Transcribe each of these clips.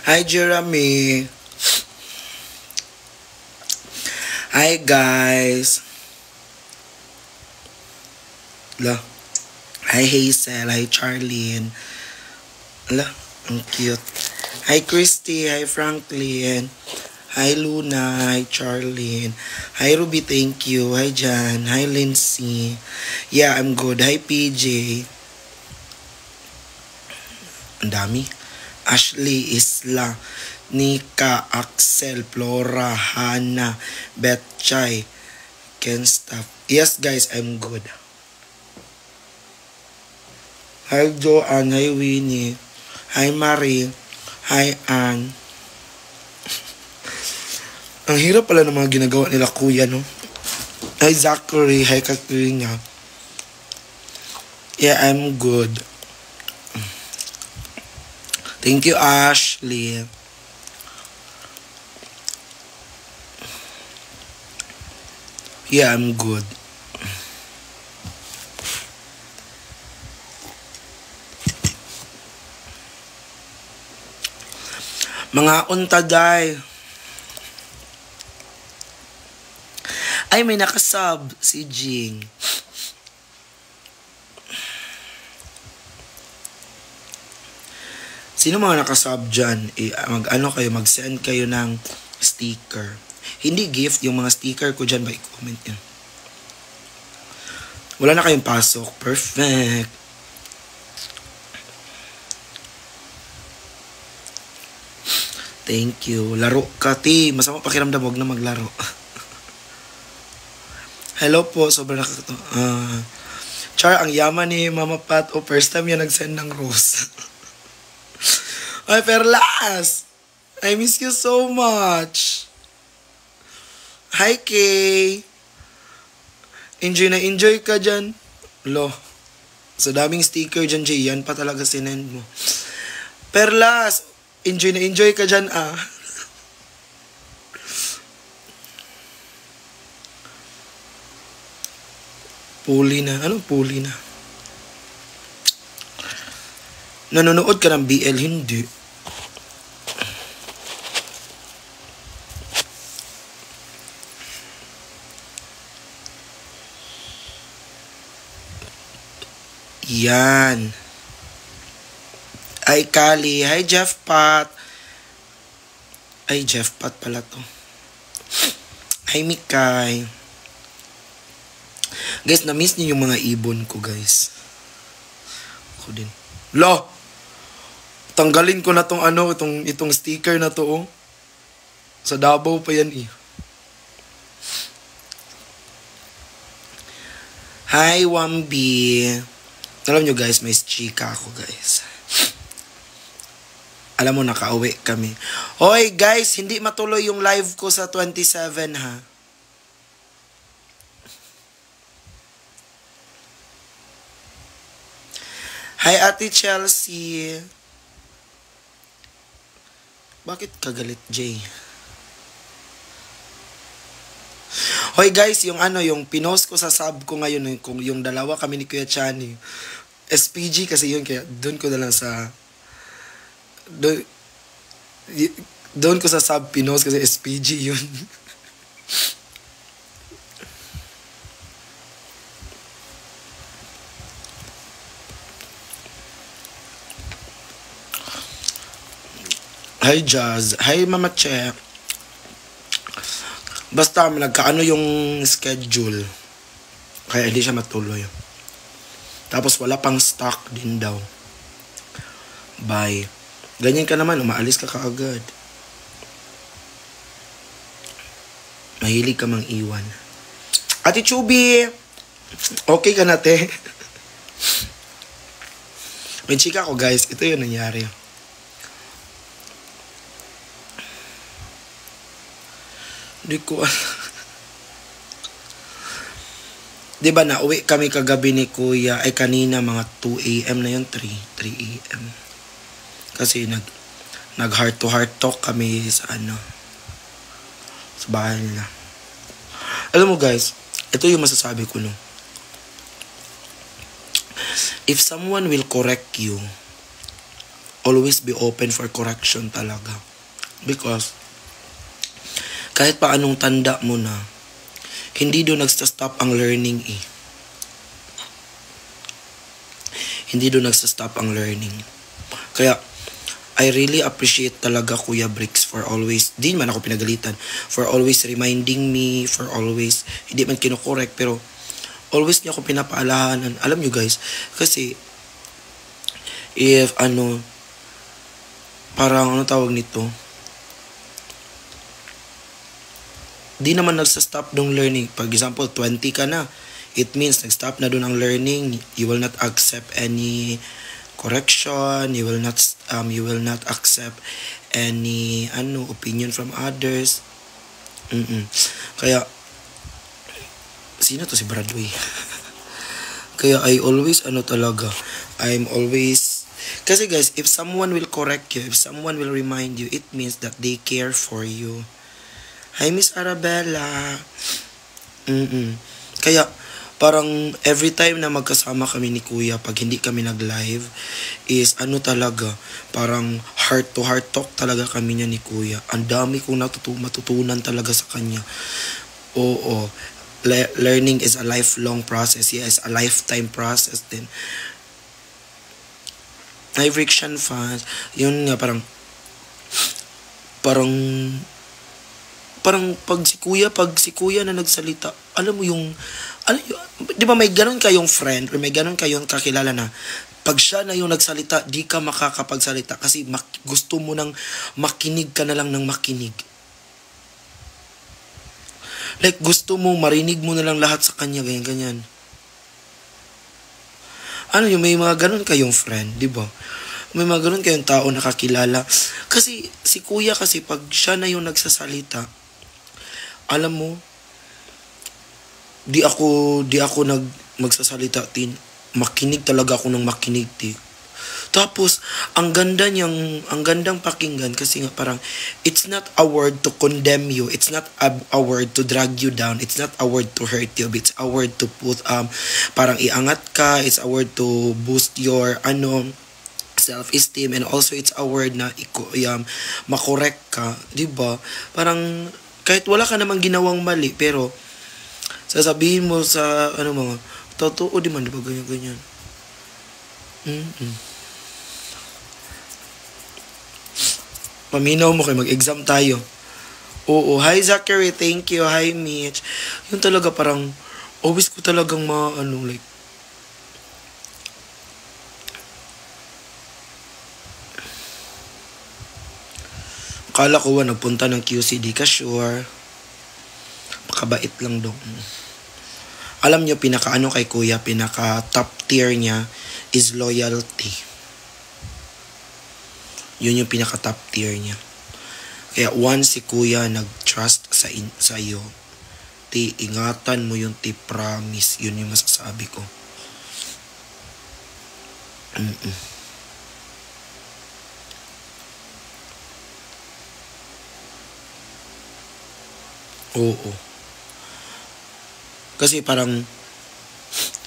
Hi, Jeremy. Hi, guys. La. Hi, Hazel. Hi, Charlene. La, ang cute. Hi, Christy. Hi, Franklin. Hi, Luna. Hi, Charlene. Hi, Ruby. Thank you. Hi, Jan. Hi, Lindsay. Yeah, I'm good. Hi, PJ. Ang dami. Ashley, Isla, Nika, Axel, Flora, Hannah, Betchay, Ken Staff. Yes, guys, I'm good. Hi, Joanne. Hi, Winnie. Hi, Marie. Hi, Anne. Ang hirap pala ng mga ginagawa nila kuya, no? Hi, Zachary. Hi, Katrina. Yeah, I'm good. Thank you, Ashley. Yeah, I'm good. Mga untaday. Ay, may nakasub si Jing. Sino mga nakasub dyan? Mag-send kayo ng sticker. Hindi gift, yung mga sticker ko dyan, ba i-comment yan. Wala na kayong pasok. Perfect. Thank you. Laro ka, ti. Masama pakiramdam, huwag na maglaro. Hello po, sobrang nakakatawa. Char, ang yaman ni Mama Pat. First time yan nag-send ng rose. Ay, Perlas! I miss you so much. Hi, Kay. Enjoy ka dyan. Lo. Sa daming sticker dyan, Jay. Yan pa talaga sinend mo. Perlas! Enjoy ka dyan, ah. Puli na. Anong puli na? Nanonood ka ng BL? Hindi. Yan. Ay, Kali. Hi, Jeff Pat. Ay, Jeff Pat pala to. Hi, Mikay. Guys, na-miss niyo yung mga ibon ko, guys. Ako din. Lo! Tanggalin ko na tong itong sticker na to, oh. Sa Davao pa yan, eh. Hi, Wambi. Alam nyo, guys, may chika ako, guys. Alam mo, nakauwi kami. Hoy, guys, hindi matuloy yung live ko sa 27, ha? Hi, Ate Chelsea. Bakit kagalit, Jay? Hoy, guys, yung pinost ko sa sub ko ngayon, yung dalawa kami ni Kuya Chani. SPG kasi yun, kaya doon ko na lang sa... Doon ko sa sub pinost kasi SPG yun. Hi, Jazz. Hi, Mama Che. Basta nagkaano yung schedule. Kaya hindi siya matuloy. Tapos wala pang stock din daw. Bye. Ganyan ka naman, umaalis ka kaagad. Mahilig ka mang iwan. Ate Chubby! Okay ka na, te? May chika ko, guys. Ito yung nangyari. Hindi ko alam. Diba nauwi kami kagabi ni Kuya, ay kanina mga 2 a.m. na yun, 3 a.m. Kasi nag heart to heart talk kami sa sa bahay nila. Alam mo, guys, ito yung masasabi ko, no. If someone will correct you, always be open for correction talaga. Because, kahit pa anong tanda mo na, hindi doon nagsa-stop ang learning eh. Hindi doon nagsa-stop ang learning. Kaya, I really appreciate talaga Kuya Bricks for always, di man ako pinagalitan, for always reminding me, for always, hindi man kinokorek, pero always niya ako pinapaalahanan. Alam nyo guys, kasi, if parang tawag nito, di naman nagsa-stop ng learning. For example, 20 ka na, it means nag-stop na doon ang learning. You will not accept any correction, you will not accept any opinion from others. Kaya sino to si Bradway? Kaya I always I'm always, kasi guys, if someone will correct you, if someone will remind you, it means that they care for you. Hi Miss Arabella. Kaya parang every time na magkasama kami ni Kuya, pag hindi kami nag-live, is talaga, parang heart-to-heart talk talaga kami niya ni Kuya. Ang dami kong matutunan talaga sa kanya. Oo, learning is a lifelong process. Yes, a lifetime process din. Hi, Friction fans. Yun nga, parang pag si Kuya na nagsalita, alam mo, di ba may ganun kayong friend or may ganun kayong kakilala na pag siya na yung nagsalita, di ka makakapagsalita kasi gusto mo nang makinig ka na lang ng makinig. Like, gusto mo marinig mo na lang lahat sa kanya, ganyan. May mga ganun kayong friend, di ba? May mga ganun kayong tao na kakilala. Kasi si Kuya kasi pag siya na yung nagsasalita, alam mo, di ako magsasalita, makinig talaga ako ng makinig, Tapos, ang gandang pakinggan kasi nga parang, it's not a word to condemn you, it's not a word to drag you down, it's not a word to hurt you, it's a word to put, parang iangat ka, it's a word to boost your, self-esteem, and also it's a word na makorek ka, di ba? Parang, kahit wala ka namang ginawang mali, pero sasabihin mo sa mga totoo, di man, di ba ganyan. Paminaw mo kayo, mag-exam tayo. Oo, hi Zachary, thank you, hi Mitch. Yung talaga parang always ko talagang akala ko nagpunta ng QC, di ka sure. Makabait lang daw. Alam nyo, kay Kuya, pinaka top tier niya is loyalty. Yun yung pinaka top tier niya. Kaya once si Kuya nag-trust sa iyo, ingatan mo yung promise. Yun yung masasabi ko. Oo. Kasi parang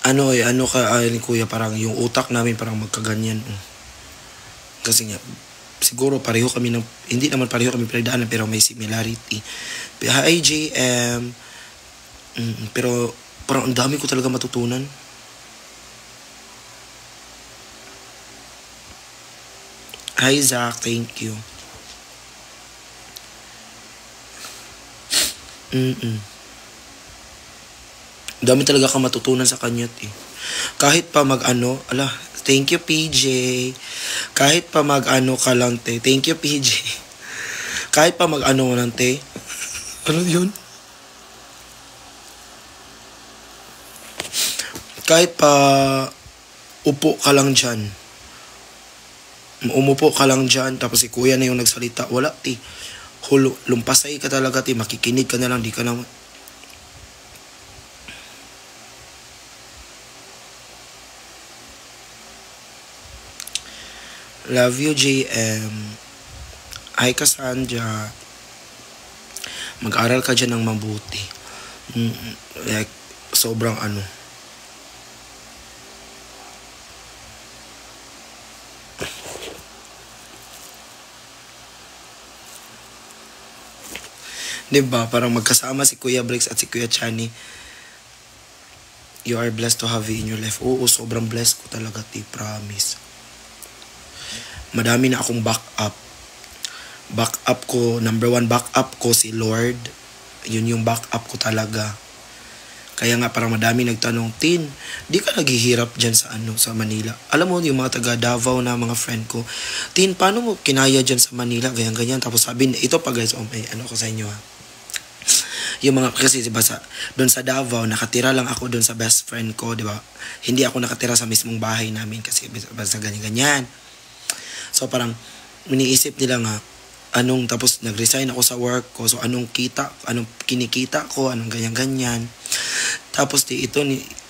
ni Kuya, parang yung utak namin parang magkaganyan. Kasi nga siguro pareho kami hindi naman pareho kami pinagdaanan, pero may similarity. Hi JM. Pero parang ang dami ko talaga matutunan. Hi Zach, thank you. Dami talaga kang matutunan sa kanya, Kahit pa thank you PJ. Kahit pa ka lang, Thank you PJ. Kahit pa lang, Ano yun? Kahit pa upo ka lang dyan. Umupo ka lang dyan, tapos si Kuya na yung nagsalita. Wala, lumpasay ka talaga, makikinig ka na lang, di ka naman. Love you, JM. Hi, Cassandra. Mag-aral ka dyan ng mabuti. Like, sobrang Diba? Parang magkasama si Kuya Briggs at si Kuya Chani. You are blessed to have you in your life. Oo, sobrang blessed ko talaga, ti. Promise. Madami na akong backup. Backup ko, number 1 backup ko si Lord. Yun yung backup ko talaga. Kaya nga parang madami nagtanong, Tin, di ka naghihirap dyan sa sa Manila? Alam mo, yung mga taga Davao na mga friend ko, Tin, paano mo kinaya dyan sa Manila? Ganyan-ganyan. Tapos sabi, ito pa guys, may ko sa inyo ha. Yung mga, kasi diba doon sa Davao, nakatira lang ako doon sa best friend ko, diba? Hindi ako nakatira sa mismong bahay namin kasi basta ganyan-ganyan. So parang, iniisip nila nga, tapos nag-resign ako sa work ko, so anong kinikita ko, anong ganyan-ganyan. Tapos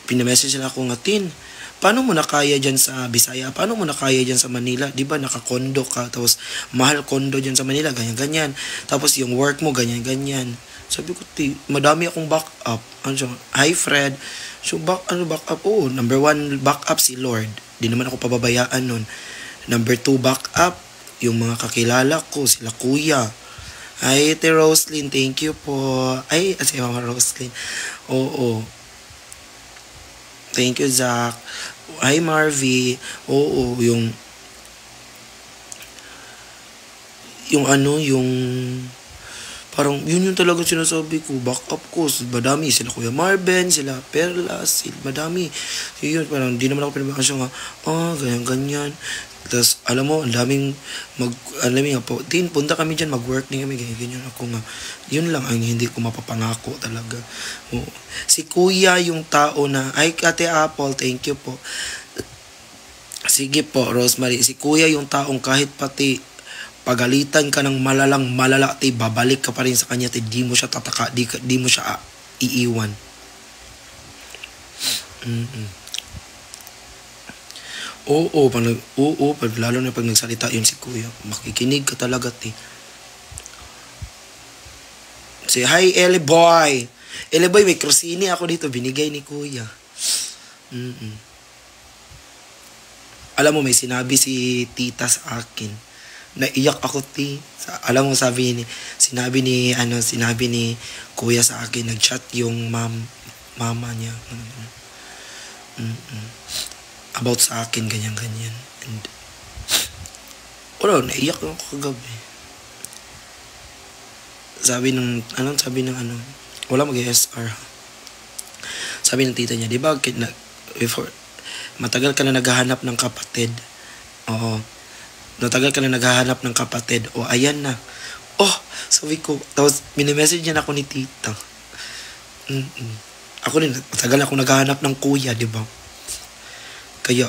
pinamessage nila ako nga, Tin, paano mo nakaya dyan sa Bisaya? Paano mo nakaya dyan sa Manila? Di ba naka-condo ka? Tapos mahal condo dyan sa Manila, ganyan-ganyan. Tapos yung work mo, ganyan-ganyan. Sabi ko, madami akong backup. Hi Fred. So backup? Oo, number 1 backup si Lord. Di naman ako pababayaan nun. Number 2 backup, yung mga kakilala ko, sila Kuya. Ay, Ate Roslyn, thank you po. Ay, si Mama Roslyn. Oo. Thank you, Zach. Hi, Marvy. Oo, yung parang yun yung talaga sinasabi ko, backup ko. Madami, sila Kuya Marben, sila Perla, madami. Yun, parang di naman ako pinabakan siya nga, ganyan-ganyan. Tapos, alam mo, ang daming Tin, punta kami dyan, mag-work na kami, ganyan ako nga. Yun lang ang hindi ko mapapangako talaga. Si Kuya yung tao na, ay, Ate Apple, thank you po. Sige po, Rosemary. Si Kuya yung taong kahit pati pagalitan ka ng malala, babalik ka pa rin sa kanya, di mo siya tataka, di mo siya iiwan. Oo, lalo na pag nagsalita yun si Kuya, makikinig ka talaga, Say, hi, Eli Boy. Eli Boy, may krusini ako dito, binigay ni Kuya. Alam mo, may sinabi si tita sa akin. Naiyak ako, Alam mo, sinabi ni Kuya sa akin, nag-chat yung mama niya. About sa akin, ganyan-ganyan. And, naiyak ako kagabi. Sabi ng wala mag-SR. Sabi ng tita niya, di ba, before, matagal ka na naghahanap ng kapatid. Oo. Matagal ka na naghahanap ng kapatid. O, ayan na. Sabi ko, tapos, minimessage niya na ako ni tita. Ako rin, matagal ako naghahanap ng kuya, di ba? Kaya,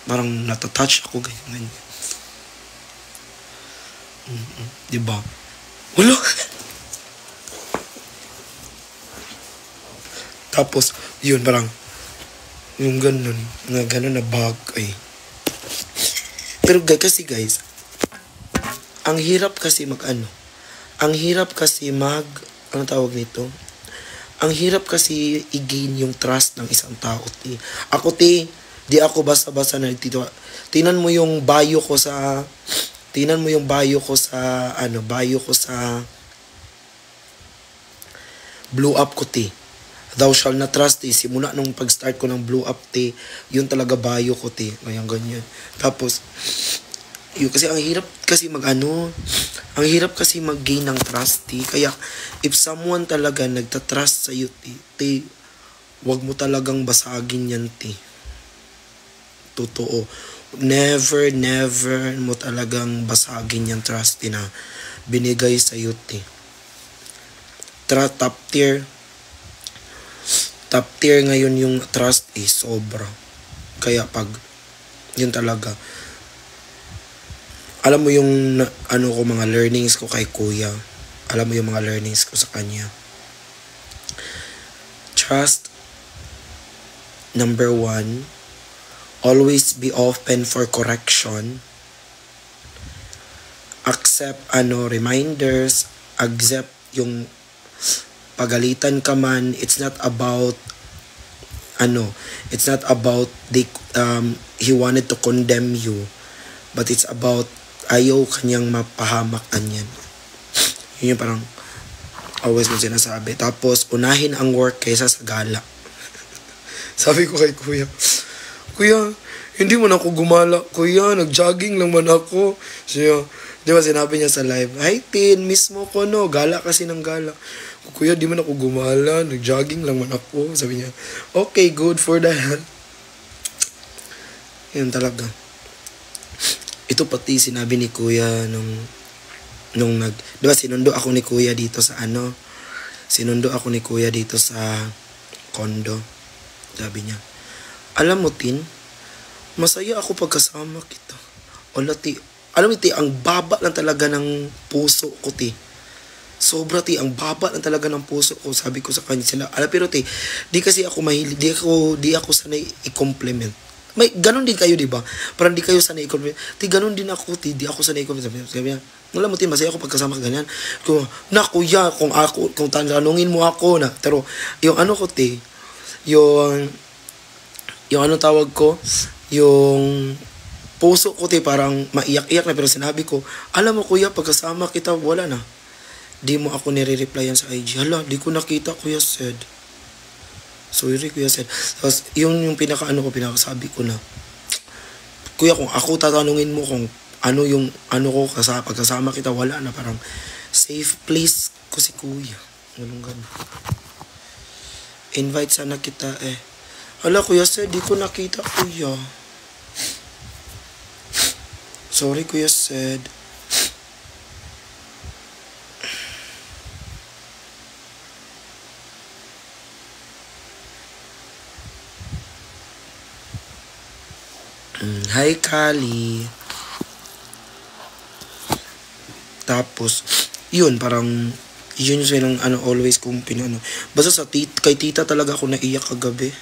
parang natatouch ako, ganyan. Diba? Wala! Tapos, yun, parang, yung ganun na bagay. Pero kasi guys, ang hirap kasi anong tawag nito? Ang hirap kasi i-gain yung trust ng isang tao, Ako, di ako basta-basta na dito. Tingnan mo yung bio ko sa Blue Up ko, Thou shall not trust, simula nung pag-start ko ng Blue Up, yun talaga bio ko, ganyan. Tapos, yun kasi ang hirap kasi mag-gain ng trust, Kaya, if someone talaga nagtatrust sa iyo, wag mo talagang basagin yan, Totoo. Never mo talagang basagin yung trust na binigay sa iyo, Top tier ngayon yung trust, sobra. Kaya pag yun talaga, alam mo yung mga learnings ko kay Kuya, alam mo yung mga learnings ko sa kanya. Trust, number 1, always be open for correction. Accept reminders, accept yung pagalitan ka man. It's not about he wanted to condemn you, but it's about ayaw kanyang mapahamak kanyan. Yun yung parang Always mo sinasabi. Tapos, unahin ang work kaysa sa gala. Sabi ko kay kuya, Kuya, hindi man ako gumala. Kuya, nag-jogging lang man ako. Siya, di ba sinabi niya sa live, Hi, Tin, miss mo ko, no? Gala kasi ng gala. Kuya, di man ako gumala. Nag-jogging lang man ako. Sabi niya, okay, good for that. Yan talaga. Ito pati sinabi ni kuya nung di ba sinundo ako ni kuya dito sa sinundo ako ni kuya dito sa condo. Sabi niya, alam mo, Tin, masaya ako pagkasama kita. Alam mo, Ti, ang baba lang talaga ng puso ko, Ti. Sobra, Ti, ang baba lang talaga ng puso ko. Sabi ko sa kanya sila, pero Ti, di kasi ako mahilig, di ako sanay i-compliment. May ganun din kayo, di ba? Parang di kayo sanay i-compliment. Ti, ganun din ako, Ti, di ako sanay i-compliment. Sabi niya, alam mo, Ti, masaya ako pagkasama ka ganyan. Kuya, kung tanungin mo ako na. Pero, yung ko, Ti, yung anong tawag ko, yung puso ko, Ti, parang maiyak-iyak na, pero sinabi ko, alam mo, kuya, pagkasama kita, wala na. Di mo ako nire-replyan sa IG. Hala, di ko nakita, Kuya Said. Sorry, Kuya Said. Tapos, yung pinakasabi ko na, kuya, kung ako tatanungin mo kung ko pagkasama kita, wala na, parang safe place ko si kuya. Ganun. Invite sana kita Hala, Kuya Said, di ko nakita, kuya. Sorry, Kuya Said. Hi, Kali. Tapos, yun, parang, yun yung silang, always kong pinano. Basta kay tita talaga ako naiyak kagabi.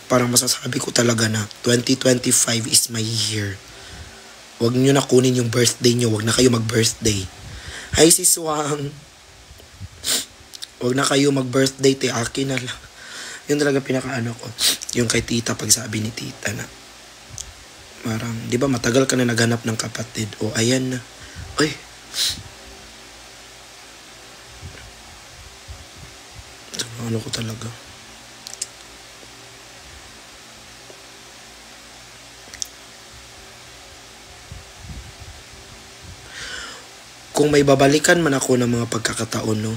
Parang masasabi ko talaga na 2025 is my year. Huwag nyo na kunin yung birthday nyo. Huwag na kayo mag-birthday. Hi, si Swang. Huwag na kayo mag-birthday, Te. Akin na lang. Yun talaga pinaka-ko. Yung kay tita, pag sabi ni tita na, parang, di ba matagal ka na naghanap ng kapatid. O, ayan na. Ay. Ano ko talaga. Kung may babalikan man ako ng mga pagkakataon, no?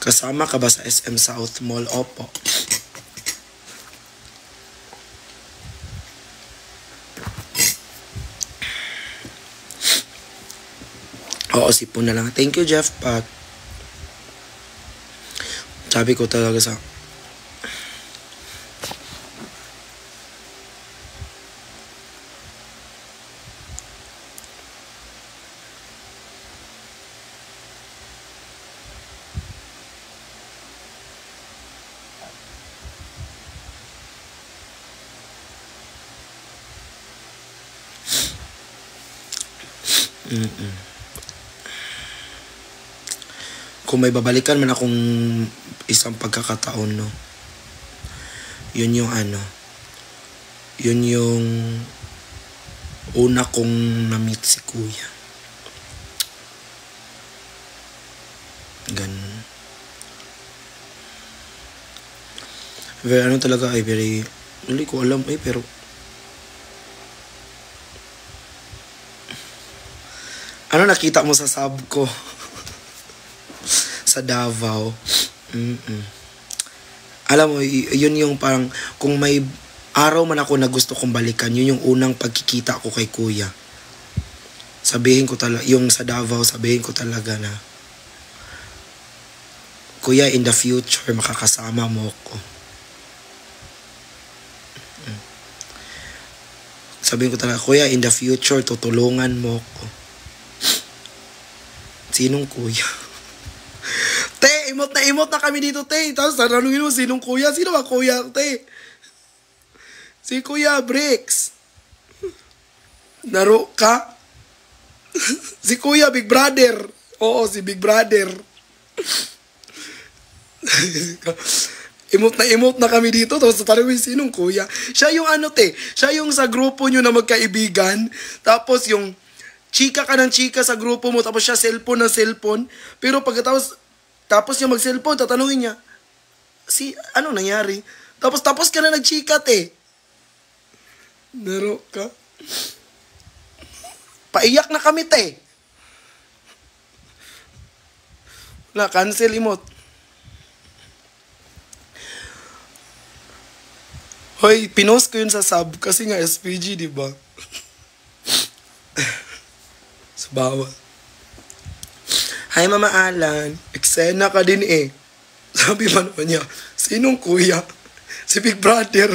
Kasama ka ba sa SM South Mall? Opo. Oo, sipon na lang. Thank you, Jeff Pat. Sabi ko talaga sa... Kung may babalikan man akong isang pagkakataon, no? Yun yung yun yung una kong na-meet si kuya. Ganun. Very, talaga very, hindi ko alam pero nakita mo sa sub ko? Sa Davao. Alam mo, yun yung parang, kung may araw man ako na gusto kong balikan, yun yung unang pagkikita ko kay kuya. Sabihin ko talaga, yung sa Davao, sabihin ko talaga na, Kuya, in the future, makakasama mo ko. Sabihin ko talaga, Kuya, in the future, tutulungan mo ko. Sinong kuya? Te, imot na kami dito, Te. Tapos tanongin mo, sinong kuya? Sino ba kuya, Te? Si Kuya Bricks. Naro ka? Si Kuya Big Brother. Oo, si Big Brother. Emote na kami dito. Tapos tatanungin, sinong kuya? Siya yung ano, te. Siya yung sa grupo nyo na magkaibigan. Tapos yung chika ka ng chika sa grupo mo. Tapos siya cellphone na cellphone. Pero tapos niya mag-cellphone, tatanungin niya, ano nangyari? Tapos ka na nag-chika, te. Naro ka? Paiyak na kami, te. Wala, cancel emote. Hoy, pinost ko yun sa sub kasi nga SPG, di ba? Sa bawal. Hi, Mama Alan. Eksena ka din eh. Sabi pa naman niya, sinong kuya? Si Big Brother.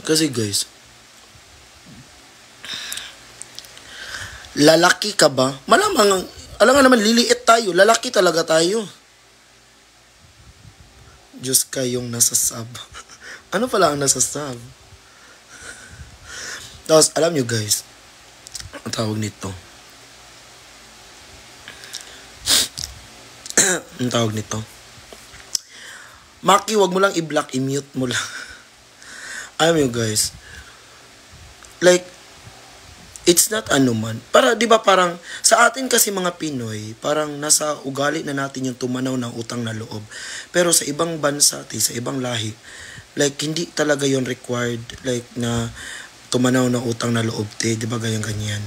Kasi guys, lalaki ka ba? Malamang, alam nga naman, liliit tayo. Lalaki talaga tayo. Diyos kayong nasa sub. Ano pala ang nasa sub? Tapos, alam nyo guys, ang tawag nito. Ang tawag nito. Maki, wag mo lang i-block, i-mute mo lang. Alam nyo guys, like, it's not ano man. Para, di ba parang, sa atin kasi mga Pinoy, parang nasa ugali na natin yung tumanaw ng utang na loob. Pero sa ibang bansa, sa ibang lahi, like, hindi talaga yon required, like, na tumanaw ng utang na loob, di ba ganyan.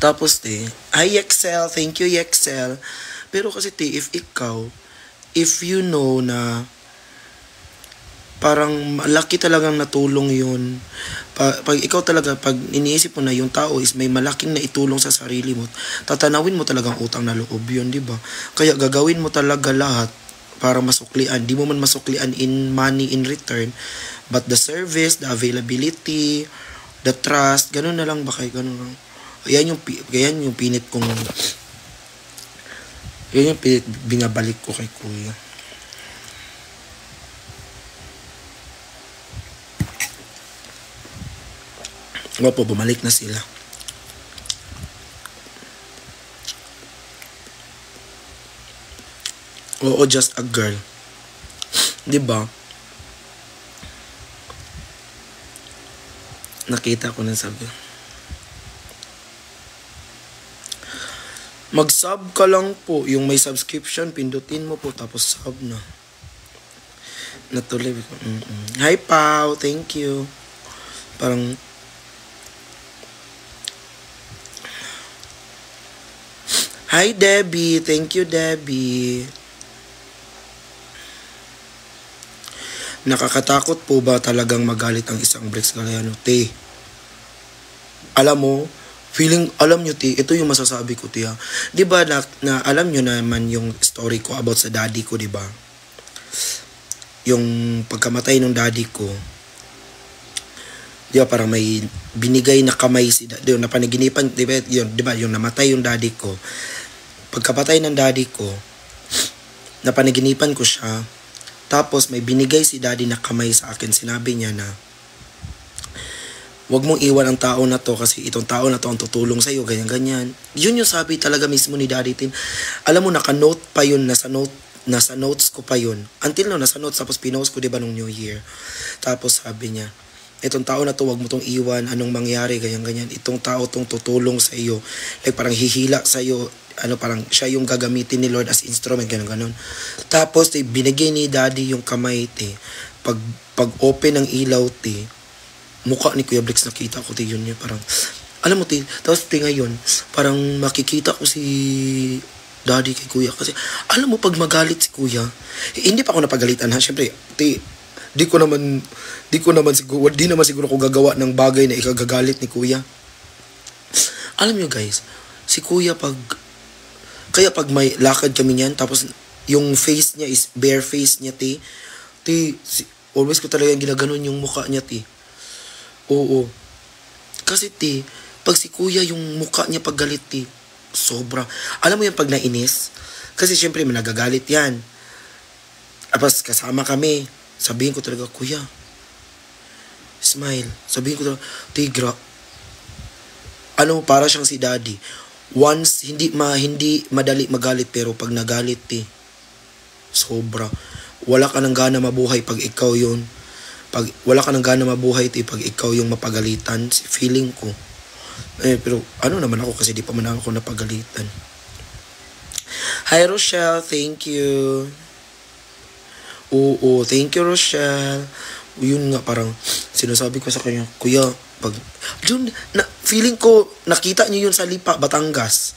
Tapos, hi Excel, thank you Excel. Pero kasi, if you know na, parang malaki talagang natulong yun. Pag ikaw talaga, pag iniisip mo na yung tao is may malaking na itulong sa sarili mo, tatanawin mo talagang utang na loob yun, di ba? Kaya gagawin mo talaga lahat para masuklian. Di mo man masuklian in money in return, but the service, the availability, the trust, ganun na lang ba kayo? Ganun lang. Yan yung pinit kong, yan yung pinit binabalik ko kay kuya. Opo, bumalik na sila. Oo, just a girl. Diba? Nakita ko na sabi. Mag-sub ka lang po. Yung may subscription, pindutin mo po. Tapos sub na. Natuloy ko. Hi, Pao. Thank you. Parang, hi, Debbie. Thank you, Debbie. Nakakatakot po ba talagang magalit ang isang Bricks Galiano? Te, alam mo, alam nyo, te, ito yung masasabi ko, te, ha? Diba, na alam nyo naman yung story ko about sa daddy ko, diba? Yung pagkamatay ng daddy ko, diba, parang may binigay na kamay yung napanaginipan, diba, yung namatay yung daddy ko. Pagkapatay ng daddy ko, napanaginipan ko siya. Tapos may binigay si daddy na kamay sa akin. Sinabi niya na, wag mong iwan ang tao na to kasi itong tao na to ang tutulong sa'yo, ganyan-ganyan. Yun yung sabi talaga mismo ni Daddy Tin. Alam mo, naka-note pa yun, nasa notes ko pa yun. Until nasa notes, tapos pinost ko diba nung New Year. Tapos sabi niya, itong tao na to, wag mo tong iwan, anong mangyari, ganyan-ganyan. Itong tao tong tutulong sa iyo. Like parang hihila sa iyo, parang siya yung gagamitin ni Lord as instrument, ganun. Tapos, binigay ni Daddy yung kamay, Pag open ng ilaw, mukha ni Kuya Bricks nakita ko, yun niya, parang, alam mo, tapos, ngayon, parang makikita ko si Daddy kay Kuya. Kasi, alam mo, pag magalit si Kuya, hindi pa ako napagalitan, ha? Siyempre, di naman siguro ako gagawa ng bagay na ikagagalit ni Kuya. Alam nyo guys, si Kuya kaya pag may lakad kami niyan, tapos yung face niya is bare face niya, always ko talaga ginaganon yung mukha niya, Oo. Kasi, pag si Kuya yung mukha niya pag galit, sobra. Alam mo yung pag nainis? Kasi syempre, may nagagalit yan. Tapos kasama kami. Sabihin ko talaga, Kuya, Smile. Sabihin ko, Tigra, ano, para siyang si daddy. Once, hindi madali magalit, pero pag nagalit, sobra. Wala ka nang gana mabuhay pag ikaw yun. Wala ka nang gana mabuhay, pag ikaw yung mapagalitan. Feeling ko. Pero ano naman ako kasi di pa man ako napagalitan. Hi, Rochelle. Thank you. Oo, thank you, Rochelle. Yun nga, parang sinasabi ko sa kanya, Kuya, pag yun, feeling ko nakita niyo yun sa Lipa, Batangas.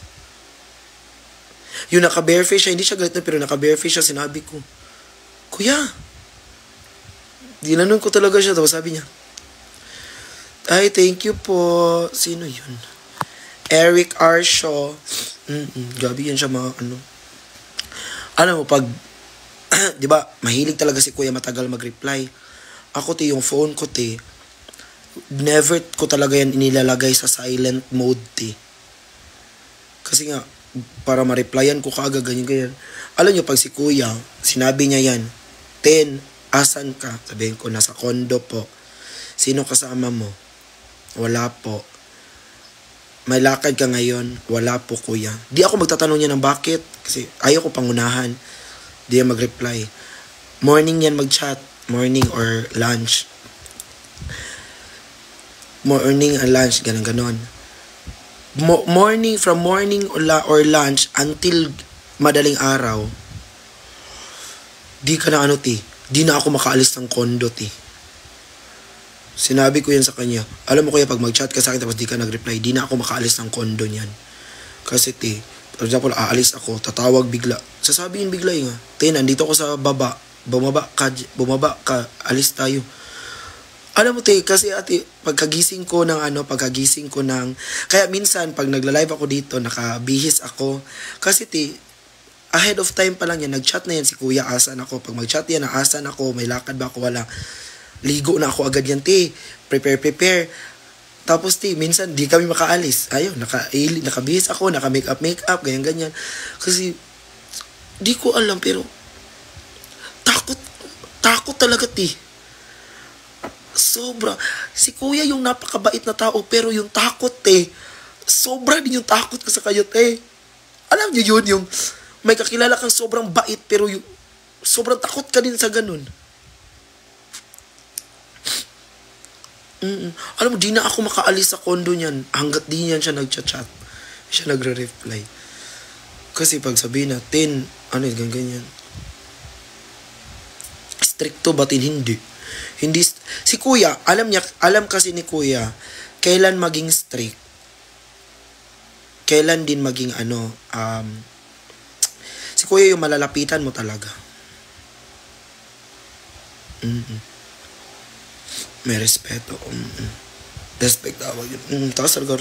Yung naka-bareface siya, hindi siya galit na, pero naka-bareface siya, sinabi ko, Kuya, dinanong ko talaga siya, tapos sabi niya, ay, thank you po. Sino yun? Eric R. Shaw. Gabi yan siya mga ano. Alam mo, pag di ba, mahilig talaga si Kuya matagal mag-reply. Ako, yung phone ko, never ko talaga yan inilalagay sa silent mode, Kasi nga, para ma-replyan ko kaagad, ganyan. Alam nyo, pag si Kuya, sinabi niya yan, 10, asan ka? Sabihin ko, nasa condo po. Sino kasama mo? Wala po. May lakad ka ngayon? Wala po, Kuya. Di ako magtatanong niya ng bakit. Kasi ayaw ko pangunahan. Di yan mag-reply. Morning yan mag-chat. Morning or lunch. Morning and lunch. Ganon. From morning or lunch until madaling araw. Di ka na Di na ako makaalis ng condo, Sinabi ko yan sa kanya. Alam mo, Kuya, pag mag-chat ka sa akin tapos di ka nag-reply, di na ako makaalis ng condo niyan. Kasi, for example, aalis ako, tatawag bigla. Sasabihin bigla nga, nandito ako sa baba. Bumaba ka, alis tayo. Alam mo, kasi pagkagising ko ng, kaya minsan, pag nagla-live ako dito, nakabihis ako. Kasi, ahead of time pa lang yan, nag-chat na yan si Kuya, asan ako. Pag mag-chat yan, asan ako, may lakad ba ako, wala. Ligo na ako agad yan, prepare. Tapos, minsan, di kami makaalis. Ayun, nakabihis ako, naka-makeup, ganyan. Kasi, di ko alam, pero, takot talaga, Sobra. Si Kuya yung napakabait na tao, pero yung takot, sobra din yung takot ko sa kanya, Alam niyo yun, yung may kakilala kang sobrang bait, pero yung sobrang takot ka din sa ganun. Alam mo, di na ako makaalis sa condo niyan hanggat di niyan siya nagchat-chat. Siya nagre-reply. Kasi pag sabihin natin, ganyan. Stricto batin, hindi. Si Kuya, alam kasi ni Kuya, kailan maging strict. Kailan din maging si Kuya yung malalapitan mo talaga. May respeto. Respect tawag yun. Takas talaga.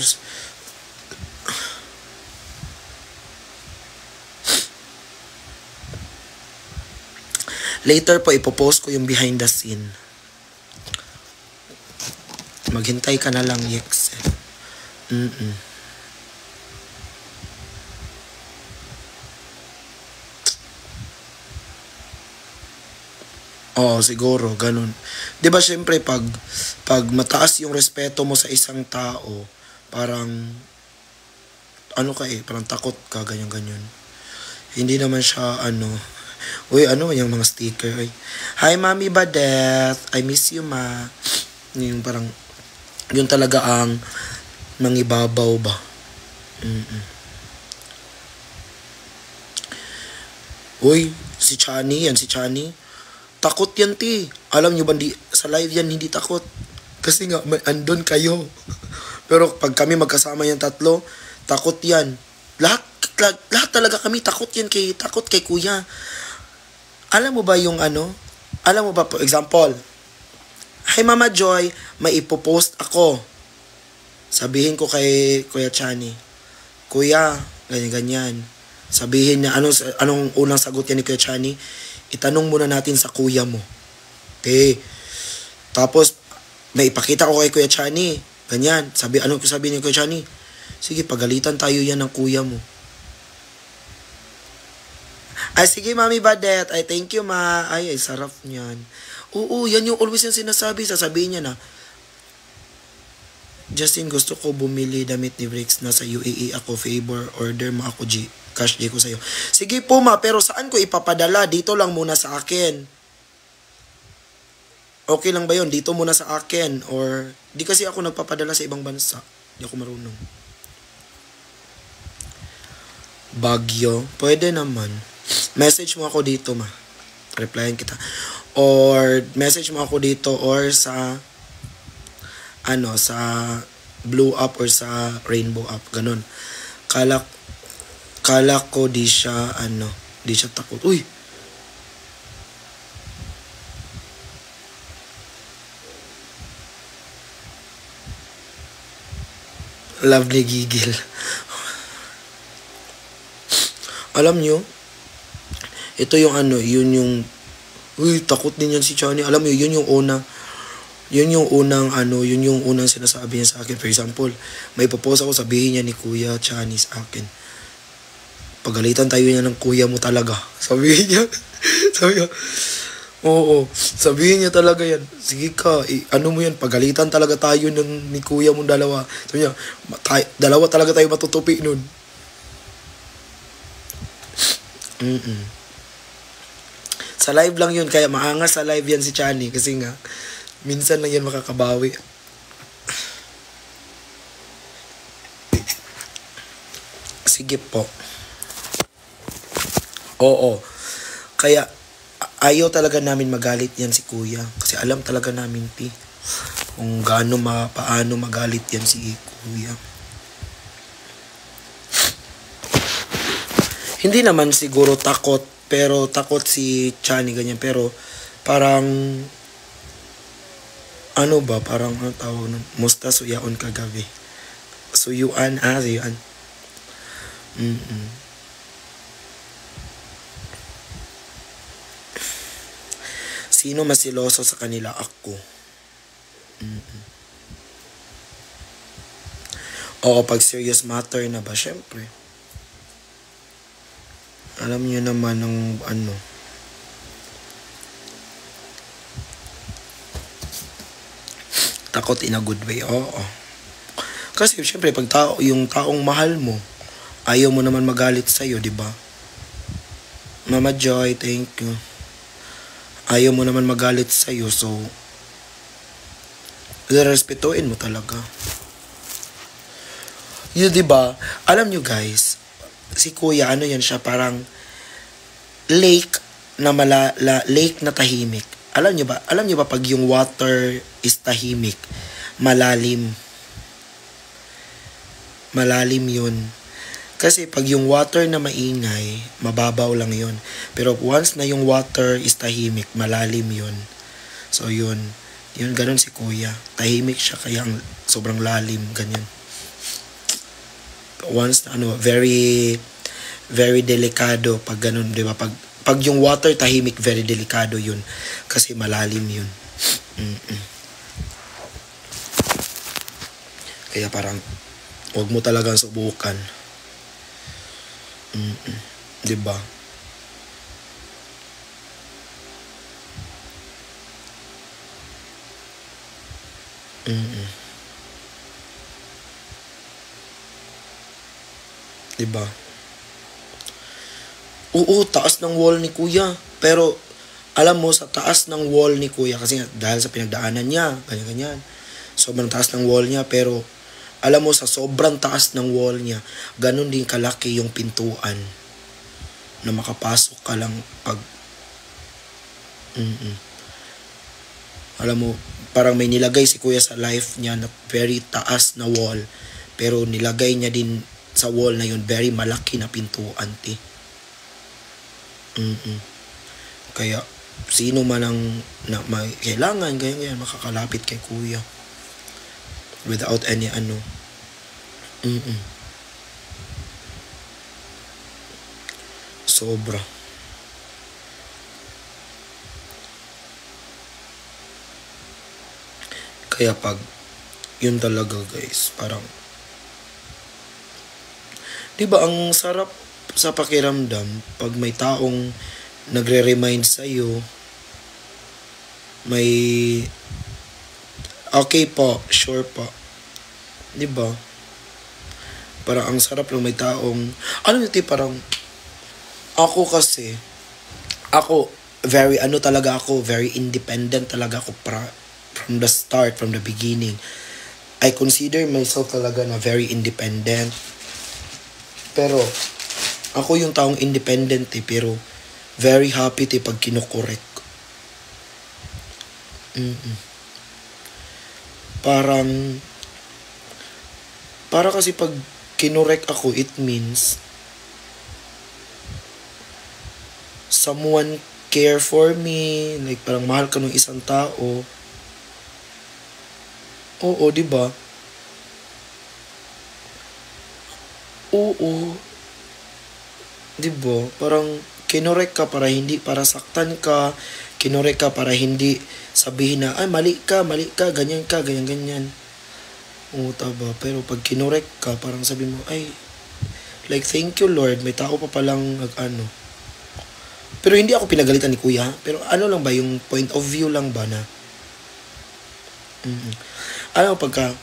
Later po, ipopost ko yung behind the scene. Maghintay ka na lang, Yexel. Oo, siguro, ganun. 'Di ba syempre pag mataas yung respeto mo sa isang tao, parang parang takot ka, ganyan. Hindi naman siya uy, yung mga sticker, ay. Hi, Mami Badet. I miss you, Ma. Yung parang, yun talaga ang mangibabaw ba. Uy, si Chani. Takot yan, Alam nyo ba, sa live yan, hindi takot. Kasi nga, andun kayo. Pero pag kami magkasama yung tatlo, takot yan. Lahat talaga kami, takot kay Kuya. Alam mo ba alam mo ba, for example, Hi, Mama Joy, may ipopost ako. Sabihin ko kay Kuya Chani, Kuya, ganyan. Sabihin niya, anong unang sagot yan ni Kuya Chani? Itanong muna natin sa kuya mo. Tapos, may ipakita ko kay Kuya Chani. Ganyan. Sabi ni Kuya Chani? Sige, pagalitan tayo yan ng kuya mo. Ay, sige, Mami Badet. Ay, thank you, Ma. Ay, sarap niyan. Oo, yan yung always yung sinasabi. Sasabihin niya na, Justin, gusto ko bumili damit ni Bricks. Nasa UAE ako. Favor, order mo ako, cash G ko sa'yo. Sige po ma, pero saan ko ipapadala? Dito lang muna sa akin. Okay lang ba yun? Dito muna sa akin. Or, di kasi ako nagpapadala sa ibang bansa. Di ako marunong. Baguio. Pwede naman. Message mo ako dito ma. Replyan kita. Or, message mo ako dito or sa sa Blue App or sa Rainbow App. Ganun. Kala ko di siya takot. Uy! Love ni gigil. Alam nyo, ito yung yun yung, uy, takot din yan si Chani. Alam mo, yun yung unang sinasabi niya sa akin. For example, may propose ako, sabihin niya ni Kuya Chani sa akin, pagalitan tayo niya ng kuya mo talaga. Sabihin niya, oo, sabihin niya talaga yan. Sige ka, mo yan, pagalitan talaga tayo ni kuya mong dalawa. Sabi niya, dalawa talaga tayo matutupi nun. Sa live lang yun, kaya maangas sa live yan si Chani. Kasi nga, minsan lang yan makakabawi. Sige po. Oo. Kaya, ayaw talaga namin magalit yan si Kuya. Kasi alam talaga namin, kung paano magalit yan si Kuya. Hindi naman siguro takot, pero takot si Chani ganyan. Pero, parang, parang tawag nun, musta suyaon kagabi. Suyuan. Sino mas siloso sa kanila? Ako. Oo, pag serious matter na ba? Syempre. Alam niyo naman ng takot in a good way. Oo. Kasi syempre, pag yung taong mahal mo, ayaw mo naman magalit sa'yo, di ba? Mama Joy, thank you. Ayaw mo naman magalit sa'yo, so respetuin mo talaga. Yun, diba? Alam nyo guys, si Kuya, yan siya, parang lake na tahimik. Alam nyo ba pag yung water is tahimik, malalim yun. Kasi pag yung water na maingay, mababaw lang yun. Pero once na yung water is tahimik, malalim yun. So yun, ganun si Kuya. Tahimik siya kaya sobrang lalim, ganyan. Once na very, very delikado pag ganun, di ba? Pag yung water tahimik, very delikado yun. Kasi malalim yun. Kaya parang, huwag mo talagang subukan. Diba? Diba? Oo, taas ng wall ni Kuya. Pero, alam mo, sa taas ng wall ni Kuya, kasi dahil sa pinagdaanan niya, ganyan-ganyan, sobrang taas ng wall niya, pero, alam mo, sa sobrang taas ng wall niya, ganun din kalaki yung pintuan na makapasok ka lang pag alam mo, parang may nilagay si Kuya sa life niya na very taas na wall, pero nilagay niya din sa wall na yun very malaki na pintuan, Kaya sino man ang kailangan ganyan makakalapit kay Kuya without any sobra. Kaya pag yun talaga guys, parang diba ang sarap sa pakiramdam pag may taong nagre-remind sa'yo, may okay po, sure po. Di ba? Parang ang sarap lang may taong, ano yun, parang, ako kasi, ako, very independent talaga ako from the start, from the beginning. I consider myself talaga na very independent. Pero, ako yung taong independent pero very happy pag kinokorek. Parang, para kasi pag kinorek ako, it means someone care for me, like parang mahal ka ng isang tao. Oo, di ba? Oo. Di ba? Parang kinorek ka para saktan ka. Kinorek ka para hindi sabihin na, ay, mali ka, ganyan, ganyan. Oo, taba. Pero pag kinorek ka, parang sabi mo, ay, like, thank you, Lord. May tao pa palang ano. Pero hindi ako pinagalitan ni Kuya. Pero ano lang ba, yung point of view lang ba na, ano, pagka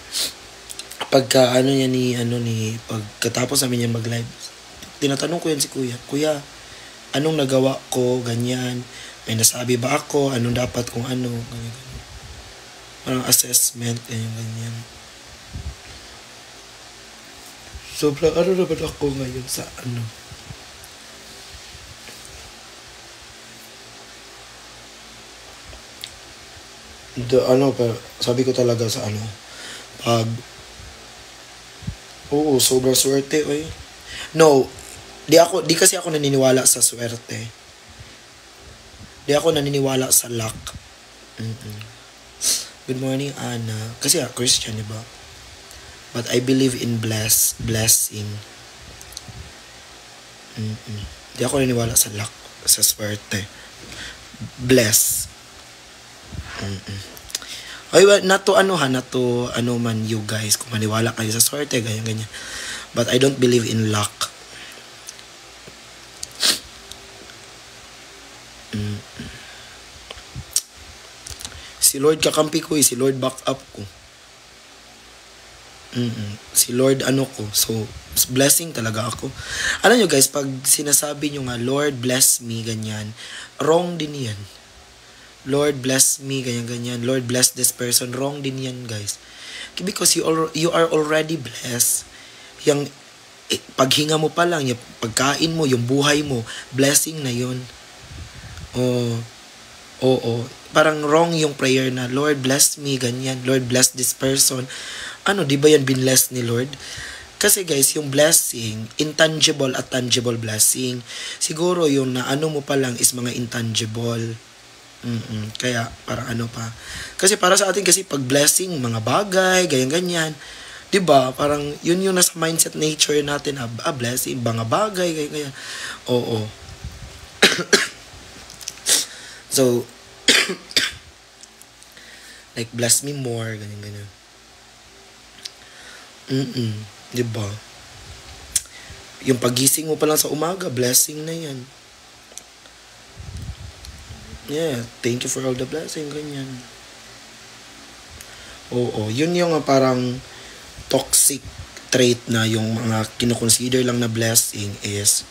ano niya pagkatapos namin niya mag-live, tinatanong ko yan si Kuya, Kuya, anong nagawa ko, ganyan, may nasabi ba ako, anong dapat kung ano, ganyan. Parang assessment, ganyan. Sobrang ano naman ako ngayon sa ano. Sabi ko talaga sa ano, oo, sobrang swerte, oy. No, di kasi ako naniniwala sa swerte. Di ako naniniwala sa luck. Good morning, Anna. Kasi Christian, di ba? But I believe in blessing. Di ako naniniwala sa luck, sa swerte. Bless. Ay, not to ano man you guys, kung maniwala kayo sa swerte, ganyan. But I don't believe in luck. Si Lord kakampi ko si Lord back up ko. Si Lord ano ko. So, blessing talaga ako. Alam nyo guys, pag sinasabi nyo nga, Lord bless me, ganyan, wrong din yan. Lord bless me, ganyan. Lord bless this person. Wrong din yan, guys. Because you are already blessed. Yung paghinga mo pa lang, yung pagkain mo, yung buhay mo, blessing na yun. Oo. Parang wrong yung prayer na, Lord bless me, ganyan. Lord bless this person. Ano, di ba yan binless ni Lord? Kasi guys, yung blessing, intangible at tangible blessing. Siguro yung na ano mo pa lang is mga intangible. Kaya para ano pa, kasi para sa atin kasi pag blessing mga bagay ganyan 'di ba, parang yun yung nasa mindset nature natin, blessing mga bagay ganyan. Oo. So like bless me more ganyan. 'Di ba, yung pagising mo pa lang sa umaga blessing na yan. Yeah, thank you for all the blessing, ganyan. Oo, yun yung parang toxic trait na yung mga kinoconsider lang na blessing is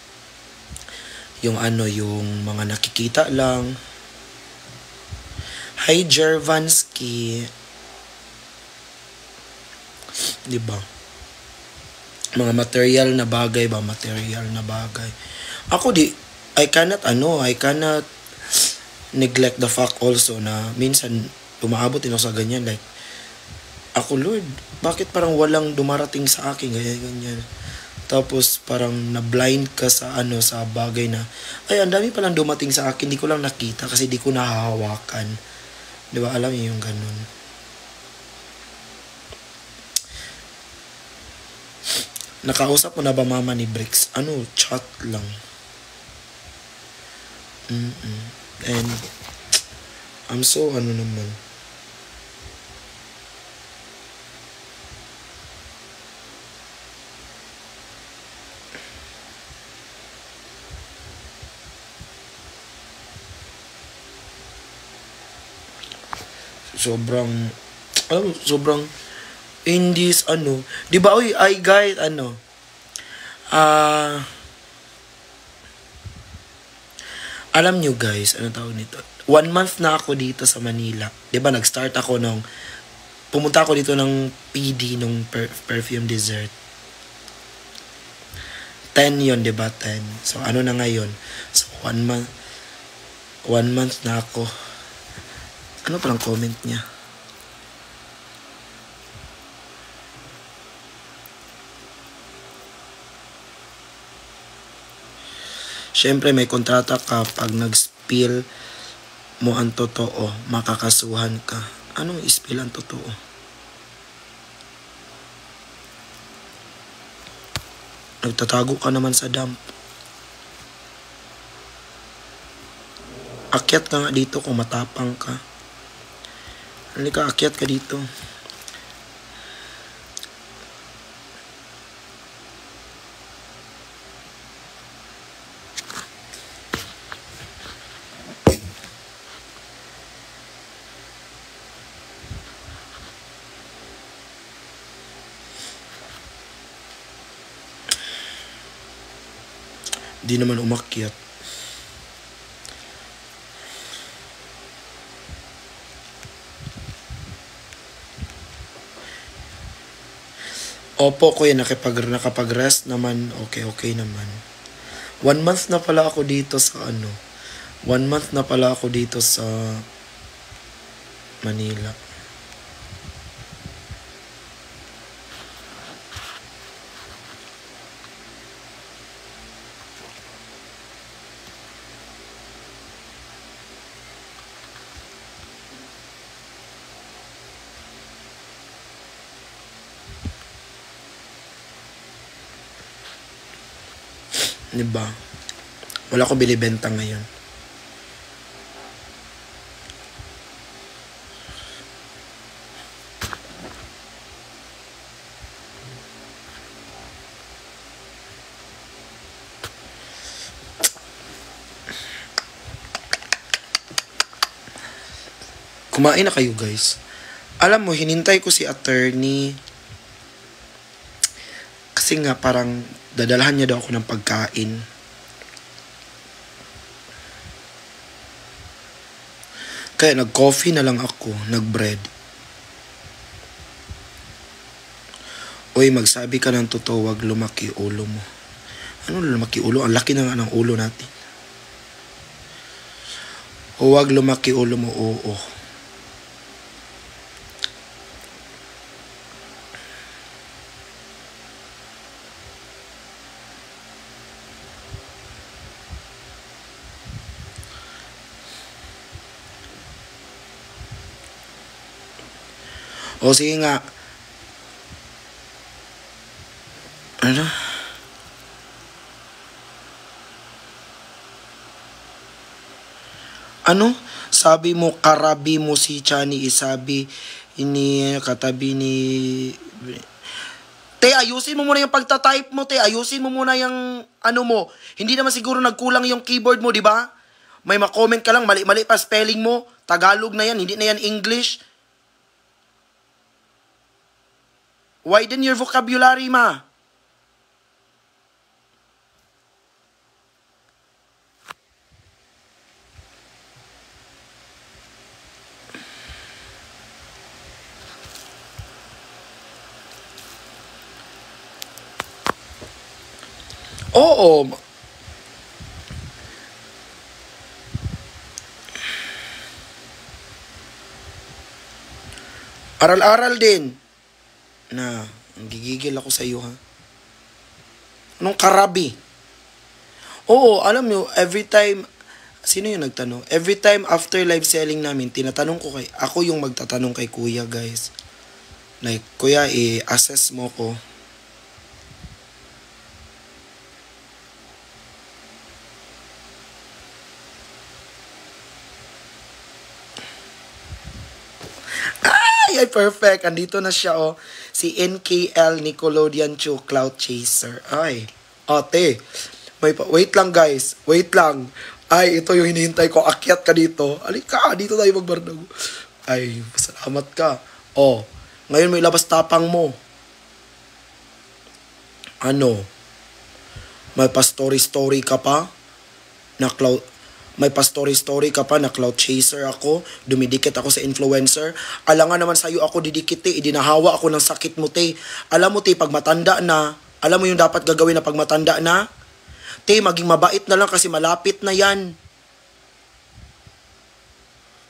yung yung mga nakikita lang. Hi, Jervansky. Diba? Mga material na bagay. Ako I cannot neglect the fact also na minsan umaabot din ako sa ganyan, like ako, Lord, bakit parang walang dumarating sa akin ganyan. Tapos parang na-blind ka sa sa bagay na ay ang dami palang dumating sa akin, di ko lang nakita kasi di ko nahahawakan. Di ba, alam niyo yung ganun. Nakausap mo na ba mama ni Bricks? Chat lang. And I'm so naman. Sobrang in this, ano, di ba, uy, ay, guys, ano, alam nyo guys, ano tawag nito? 1 month na ako dito sa Manila. Di ba, nag-start ako nung, pumunta ako dito ng PD, nung perfume dessert. 10 yon, di ba? 10. So, ano na ngayon? So, 1 month. 1 month na ako. Ano palang comment niya? Siyempre, may kontrata ka pag nag-spill mo ang totoo, makakasuhan ka. Anong spill ang totoo? Nagtatago ka naman sa dump. Akyat ka nga dito kung matapang ka. Halika, akyat ka dito. Di naman umakyat. Opo, kuya, nakapag-rest naman. Okay naman. 1 month na pala ako dito sa ano. 1 month na pala ako dito sa Manila. Diba? Wala ko binibenta ngayon. Kumain na kayo guys. Alam mo, hinintay ko si attorney. Kasi nga parang dadalhan niya daw ako ng pagkain. Kaya nag-coffee na lang ako, nag-bread. Uy, magsabi ka ng totoo, wag lumaki ulo mo. Ano lumaki ulo? Ang laki na nga ng ulo natin. O wag lumaki ulo mo, oo. O sige nga. Ano? Ano? Sabi mo, karabi mo si Chani, isabi ini katabi ni... Te, ayusin mo muna yung pagtatype mo, te. Ayusin mo muna yung ano mo. Hindi naman siguro nagkulang yung keyboard mo, di ba? May ma-comment ka lang, mali-mali pa spelling mo. Tagalog na yan, hindi na yan English. Widen your vocabulary, ma. Oo. Aral-aral din. Gigigil ako sa iyo, ha? Anong karabi? Oo, alam nyo, every time, sino yung nagtanong? Every time after live selling namin, tinatanong ko ako yung magtatanong kay kuya, guys. Like, kuya, i-assess mo ko. Ay, perfect. Andito na siya, oh. Si NKL Nickelodeon Chu, Cloud Chaser. Ay, ate. Wait lang, guys. Wait lang. Ay, ito yung hinihintay ko. Akyat ka dito. Alika, dito tayo magbardago. Ay, salamat ka. Oh, Ngayon may labas tapang mo. Ano? May pa-story-story ka pa? May pa-story-story ka pa na cloud chaser ako, dumidikit ako sa influencer. Alangan naman sa'yo ako didikit idinahawa ako ng sakit mo te. Alam mo te, pag matanda na, alam mo yung dapat gagawin na pag matanda na? Te, maging mabait na lang kasi malapit na yan.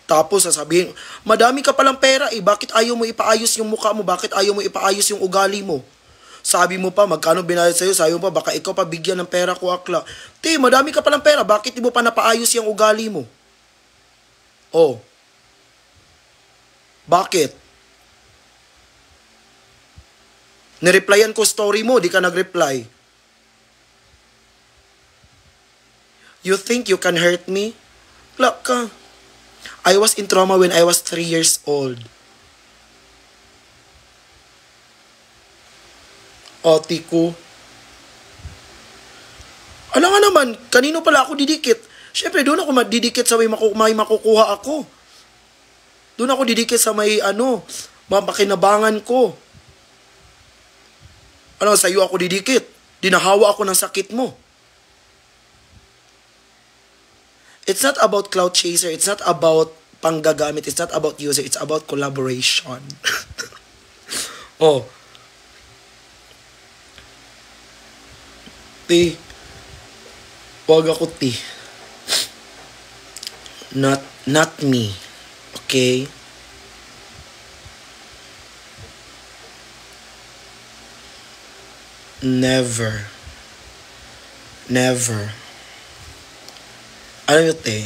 Tapos sasabihin, madami ka palang pera bakit ayaw mo ipaayos yung mukha mo? Bakit ayaw mo ipaayos yung ugali mo? Sabi mo pa, magkano binayad sa'yo? Sabi mo pa, baka ikaw pa bigyan ng pera ko, akla. Te, madami ka palang pera. Bakit di mo pa napaayos yung ugali mo? Oh. Bakit? Nireplyan ko story mo, di ka nag-reply. You think you can hurt me? Wala ka. I was in trauma when I was 3 years old. Ate ko. Alam nga naman, kanino pala ako didikit? Siyempre, doon ako didikit sa may makukuha ako. Doon ako didikit sa may mapakinabangan ko. Ano, sa'yo ako didikit. Dinahawa ako ng sakit mo. It's not about cloud chaser. It's not about panggagamit. It's not about user. It's about collaboration. Oh. Ti. Wag ako ti. Not me. Okay? Never. Alam nyo te,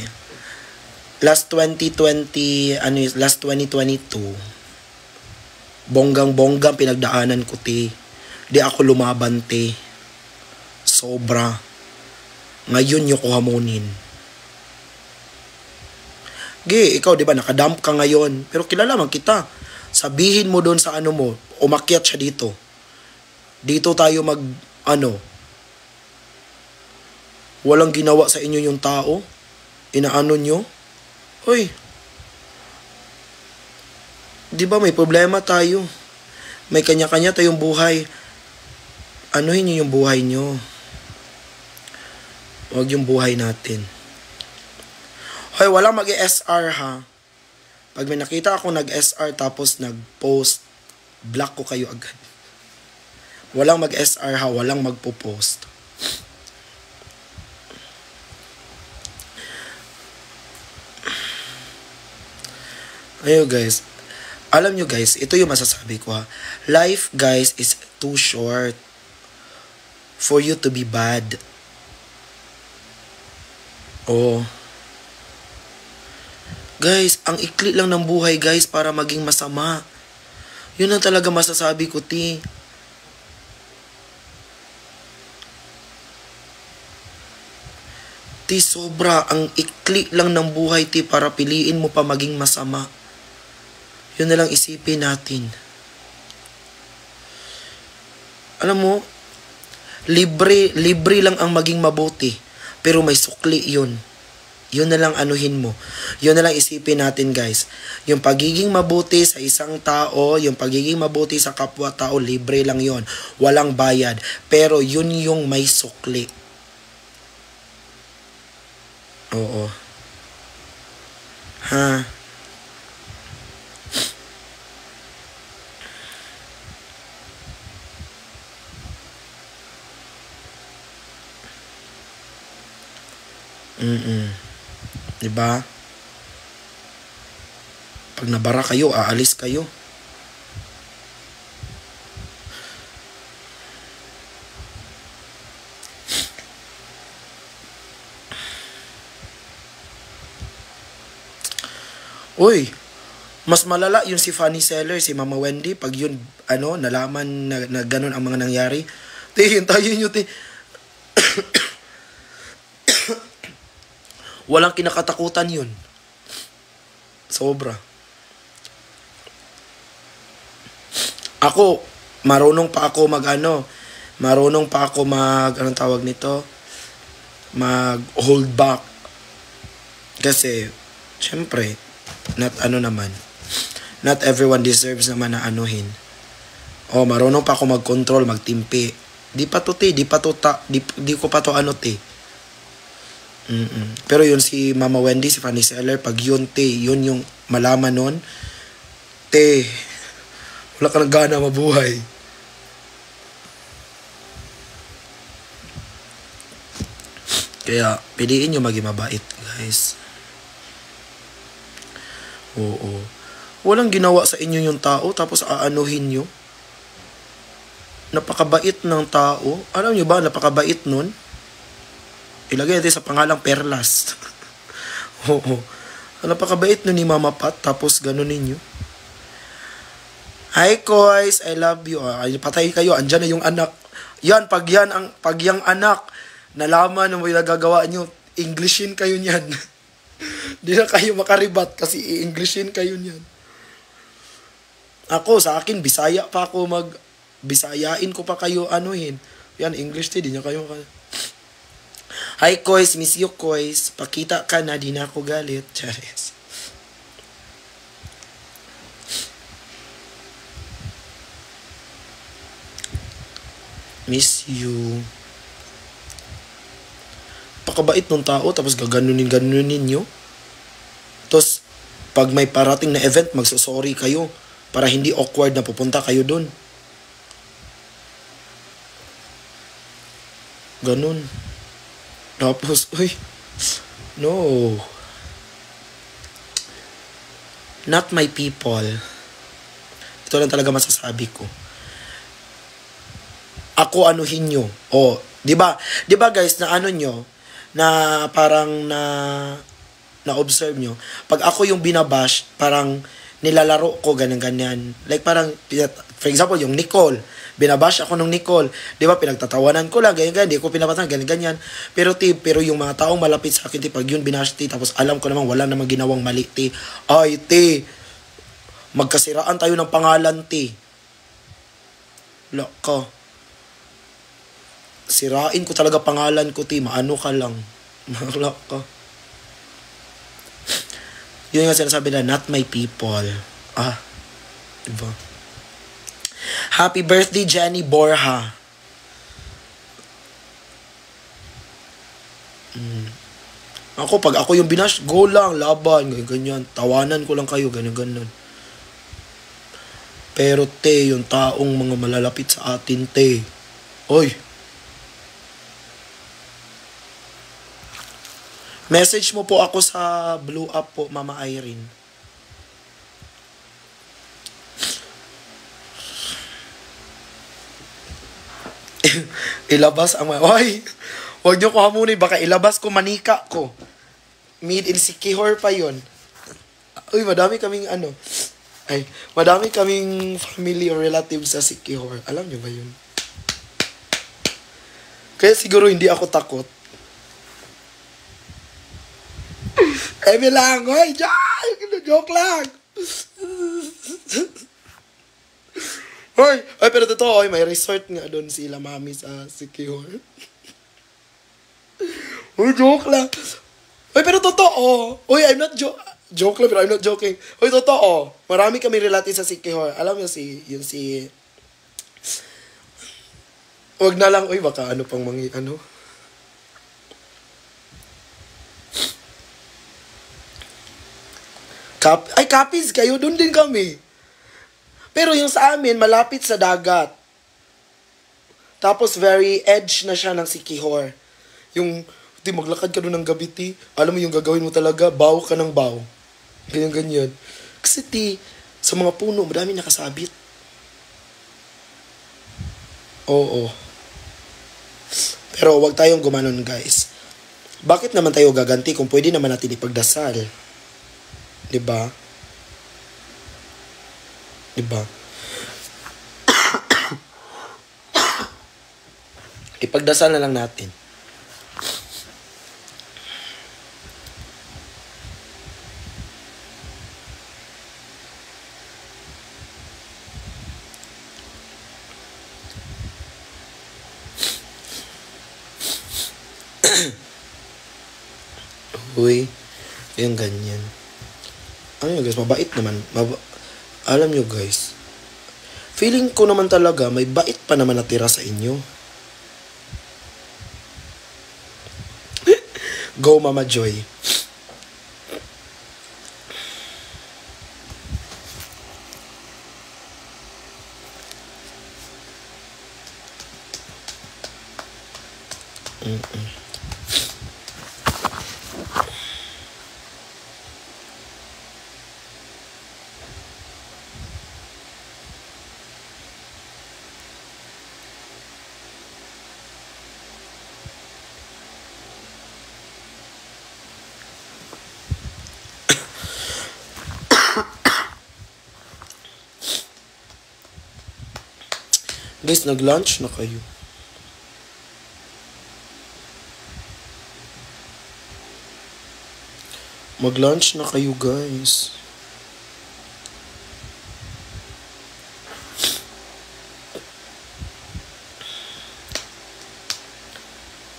last 2022, bonggang pinagdaanan ko te. Di ako lumaban te. Sobra. Ngayon nyo ko hamunin. Ikaw di ba nakadump ka ngayon, pero kilala man kita. Sabihin mo doon sa mo, umakyat siya dito. Dito tayo walang ginawa sa inyo yung tao. Inaano nyo. Hoy. Di ba may problema tayo? May kanya-kanya tayong buhay. Anuhin nyo yung buhay nyo. Huwag yung buhay natin. Hoy, walang mag-SR ha. Pag may nakita ako nag-SR tapos nag-post, block ko kayo agad. Walang mag-SR ha, walang magpo-post. Ayo guys, alam nyo guys, ito yung masasabi ko ha. Life guys is too short for you to be bad. Oh. Guys, ang ikli lang ng buhay guys para maging masama. Yun ang talaga masasabi ko ti. Ti, sobra. Ang ikli lang ng buhay ti para piliin mo pa maging masama. Yun na lang isipin natin. Alam mo, libre lang ang maging mabuti. Pero may sukli yun. Yun na lang anuhin mo. Yun na lang isipin natin guys. Yung pagiging mabuti sa isang tao, yung pagiging mabuti sa kapwa-tao, libre lang yun. Walang bayad. Pero yun yung may sukli. Oo. Ha? Diba? Pag nabara kayo, aalis kayo. Uy, mas malala yung si Funny Seller, si Mama Wendy, pag yun, nalaman na ganun ang mga nangyari. Hintayin nyo, walang kinakatakutan yun. Sobra. Ako, marunong pa ako anong tawag nito? Mag hold back. Kasi, syempre, Not everyone deserves naman na anuhin. Oh, marunong pa ako mag-control, magtimpi. Di pa to, te. Di di ko pa to ano, te. Pero yun si Mama Wendy, si Fanny Seller, pag yun, te, yun yung malaman nun, te, wala ka ng gana mabuhay. Kaya, piliin nyo maging mabait, guys. Oo. Walang ginawa sa inyo yung tao, tapos aanuhin nyo. Napakabait ng tao. Alam nyo ba, napakabait nun? Ilagay natin sa pangalang Perlas. Oo. Napakabait nun ni Mama Pat, tapos ganun ninyo. Hi, Koys, I love you. Ay, patay kayo, andyan na yung anak. Yan, pag yung anak, nalaman ng may nagagawa nyo, Englishin kayo niyan. Di na kayo makaribat kasi i-Englishin kayo niyan. Ako, sa akin, Bisaya pa ako Bisayain ko pa kayo anuhin. Yan, English di niya kayo. Hi, Koys, miss you, Koys. Pakita ka na, di na ako galit. Charis. Miss you. Pakabait ng tao, tapos gaganunin nyo. Tapos, pag may parating na event, magsasorry kayo para hindi awkward na pupunta kayo dun. Ganun. Tapos, uy, no. Not my people. Ito lang talaga masasabi ko. Ako anuhin nyo. Oh, 'di ba guys, na ano nyo, na parang na observe nyo. Pag ako yung binabash, parang nilalaro ko ganyan. Like parang, for example, yung Nicole. Binabash ako ng Nicole. 'Di ba, pinagtatawanan ko lang, ganyan, di ko pinapatan, ganyan. Pero yung mga taong malapit sa akin, pag yun binash, tapos alam ko namang wala namang ginawang mali, ay, magkasiraan tayo ng pangalan, Laka. Sirain ko talaga pangalan ko, maano ka lang. Malak ka. Yun nga sinasabi na, not my people. Diba? Happy birthday, Jenny Borja. Ako, pag ako yung binash, go lang, laban, ganyan. Tawanan ko lang kayo, ganyan. Pero, yung taong mga malalapit sa atin, oy, message mo po ako sa Blue Up po, Mama Irene. Ilabas ang Oy! Huwag niyo ko hamunin, baka ilabas ko manika ko. Made in Sikihor pa yon. Uy, madami kaming madami kaming family or relatives sa Sikihor. Alam niyo ba yun? Kaya siguro hindi ako takot. Eme lang, oy, joke lang. Ay, pero totoo, may resort nga doon sila mami sa Sikihor. Uy, joke lang. Uy, pero totoo. Uy, I'm not joke lang, pero I'm not joking. Uy, totoo. Marami kami relatives sa Sikihor. Alam mo Wag na lang, uy, baka pang Capiz kayo, doon din kami. Pero yung sa amin, malapit sa dagat. Tapos very edge na siya ng Sikihor. Yung, maglakad ka doon ng gabi, alam mo yung gagawin mo talaga, baw ka ng baw. Ganyan. Kasi sa mga puno, madami nakasabit. Oo. Pero wag tayong gumanon, guys. Bakit naman tayo gaganti kung pwede naman natin ipagdasal? Diba? Ipagdasal na lang natin. Uy, yung ganyan. Ano yun guys, mabait naman. Alam nyo guys, feeling ko naman talaga may bait pa naman natira sa inyo. Go Mama Joy. Guys, nag-lunch na kayo. Mag-lunch na kayo, guys.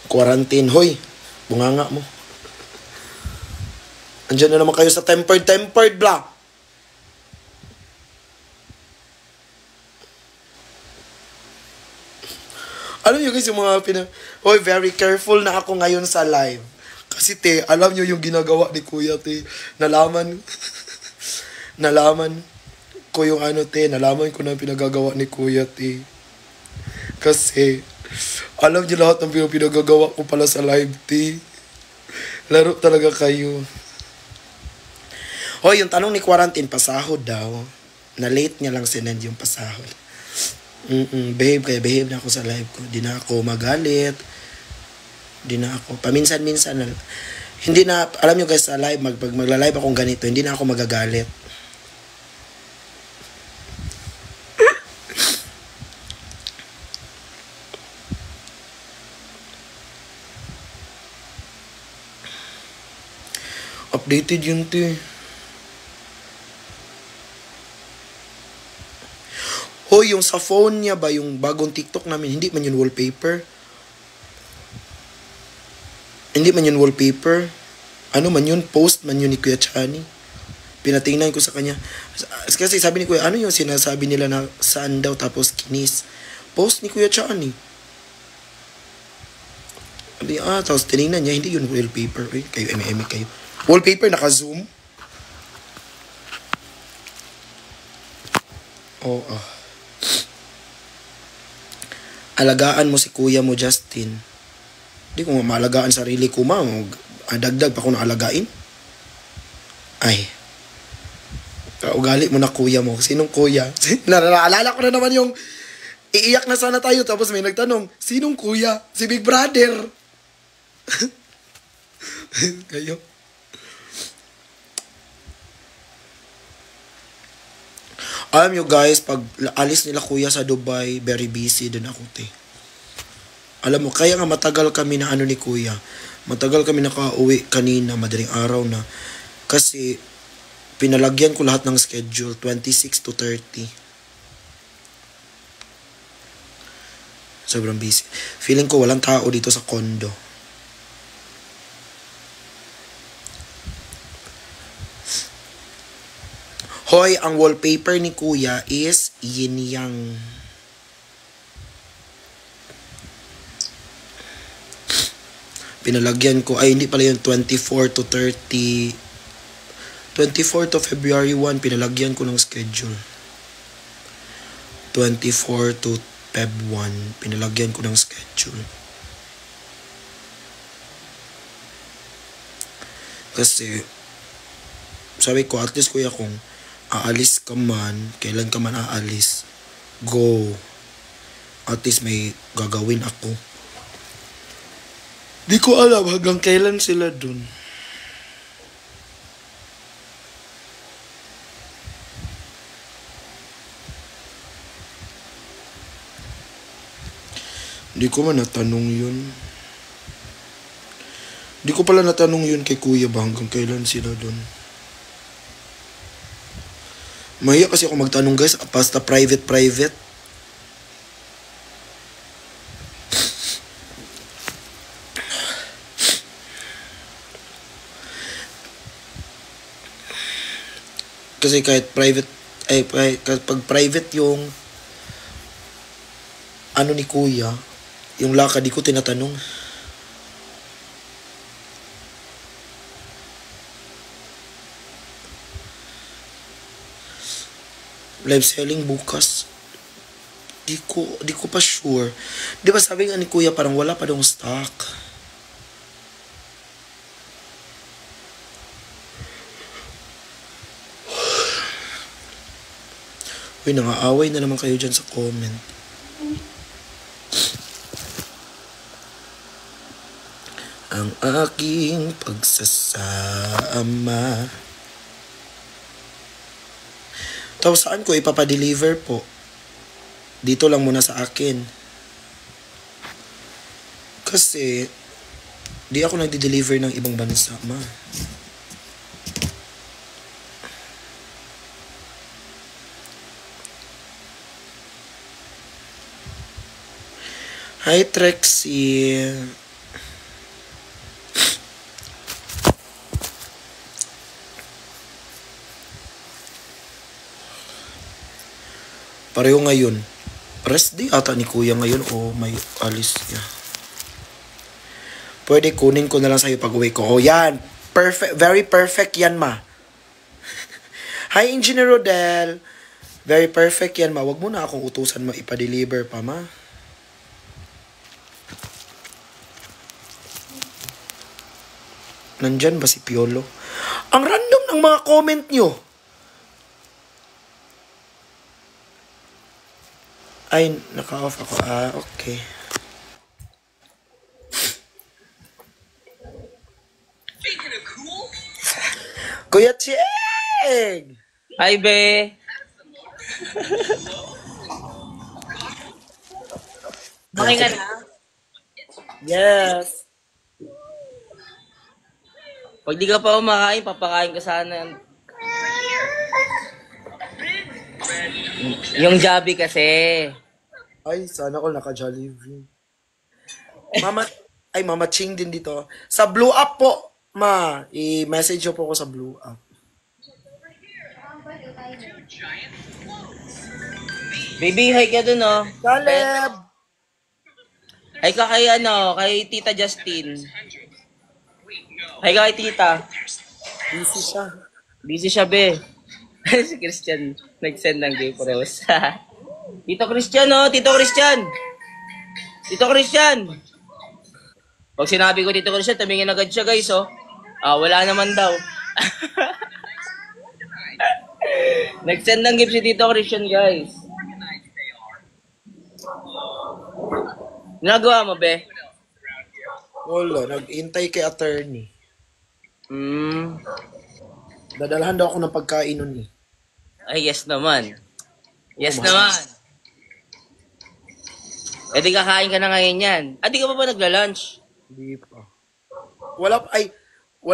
Quarantine. Hoy, bunganga mo. Andiyan na naman kayo sa tempered blah. Alam nyo guys, yung mga Hoy, very careful na ako ngayon sa live. Kasi te, alam nyo yung ginagawa ni Kuya te. Nalaman ko yung nalaman ko na pinagagawa ni Kuya te. Kasi, alam nyo lahat ng pinagagawa ko pala sa live te. Laro talaga kayo. Hoy, yung tanong ni Quarantine, pasahod daw. Na late niya lang sinend yung pasahod. Behave na ako sa live ko. Di na ako magalit. Di na ako. Paminsan-minsan na. Hindi na, alam nyo guys sa live, pag magla-live akong ganito, hindi na ako magagalit. Updated yun to. Hoy, yung sa phone niya ba, yung bagong TikTok namin, hindi man yun wallpaper. Hindi man yun wallpaper. Ano man yun, post man yun ni Kuya Chani. Pinatingnan ko sa kanya. Kasi sabi ni Kuya, ano yung sinasabi nila na saan daw tapos kinis? Post ni Kuya Chani. Sabi, tapos tinignan niya, hindi yun wallpaper. Kayo, kayo. Wallpaper, naka-zoom. Alagaan mo si kuya mo, Justin. Hindi ko maalagaan sarili ko, dagdag pa ko na alagain. Ay. Kaugali mo na kuya mo. Sinong kuya? Naalala ko na naman yung iiyak na sana tayo tapos may nagtanong, sinong kuya? Si Big Brother. Kayo. Alam nyo guys, pag alis nila kuya sa Dubai, very busy din ako te. Alam mo, kaya nga matagal kami na ni kuya. Matagal kami nakauwi kanina, madaling araw na. Kasi pinalagyan ko lahat ng schedule, 26 to 30. Sobrang busy. Feeling ko walang tao dito sa condo. Hoy, ang wallpaper ni Kuya is yin yang. Pinalagyan ko, ay hindi pala yung 24 to 30. 24 to February 1, pinalagyan ko ng schedule. 24 to Feb 1, pinalagyan ko ng schedule. Kasi, sabi ko, at least kuya kung aalis ka man, kailan ka man aalis, go. At least may gagawin ako. Di ko alam hanggang kailan sila dun. Di ko man natanong yun. Di ko pala natanong yun kay kuya ba hanggang kailan sila dun. Mahiya kasi ako magtanong guys, basta private. Kasi kahit private, Kapag private yung ano ni kuya, yung lakad, di ko tinatanong. Live selling bukas. Di ko pa sure. Di ba sabi nga ni kuya parang wala pa daw stock. Uy, nangaaway na naman kayo dyan sa comment. Ang aking pagsasama. Tapos saan ko ipapadeliver po? Dito lang muna sa akin. Kasi, di ako nagde-deliver ng ibang bansa, ma. Hi, Trexie. Pareho ngayon. Rest day ata ni kuya ngayon o may alis niya. Pwede kunin ko na lang sa'yo pag uwi ko. Oh, yan. Perfect. Very perfect yan, ma. Hi, Engineer Rodel. Very perfect yan, ma. Wag mo na akong utusan mo ipa-deliver pa, ma. Nandyan ba si Piolo? Ang random ng mga comment nyo. Ay, naka-off ako. Ah, okay. Kuya Cheng! Hi, be! Maki ka na? Yes. Pag di ka pa kumakain, papakain ka sana. Yung Jabi kasi. Ay, sana ko naka-Jollibee. Mama Ching din dito. Sa Blue Up po, ma. I-message nyo po ko sa Blue Up. Baby, hi ka dun, oh. Caleb! Hi ka kay, kay Tita Justin. Hi ka kay Tita. Busy siya. Busy siya, be. Si Christian, nag-send ng gift rose. Tito Christian, oh. Tito Christian. Tito Christian. Pag sinabi ko Tito Christian, tumingin agad siya, guys, oh. Ah, wala naman daw. Nag-send ng gift si Tito Christian, guys. Nagawa mo, be? Wala, nag-intay kay attorney. Dadalhan daw ako ng pagkain nun eh. Ay, yes naman. Yes naman. Eh, di kakain ka na ngayon yan. Ah, di ka pa ba nagla-lunch? Hindi pa. Wala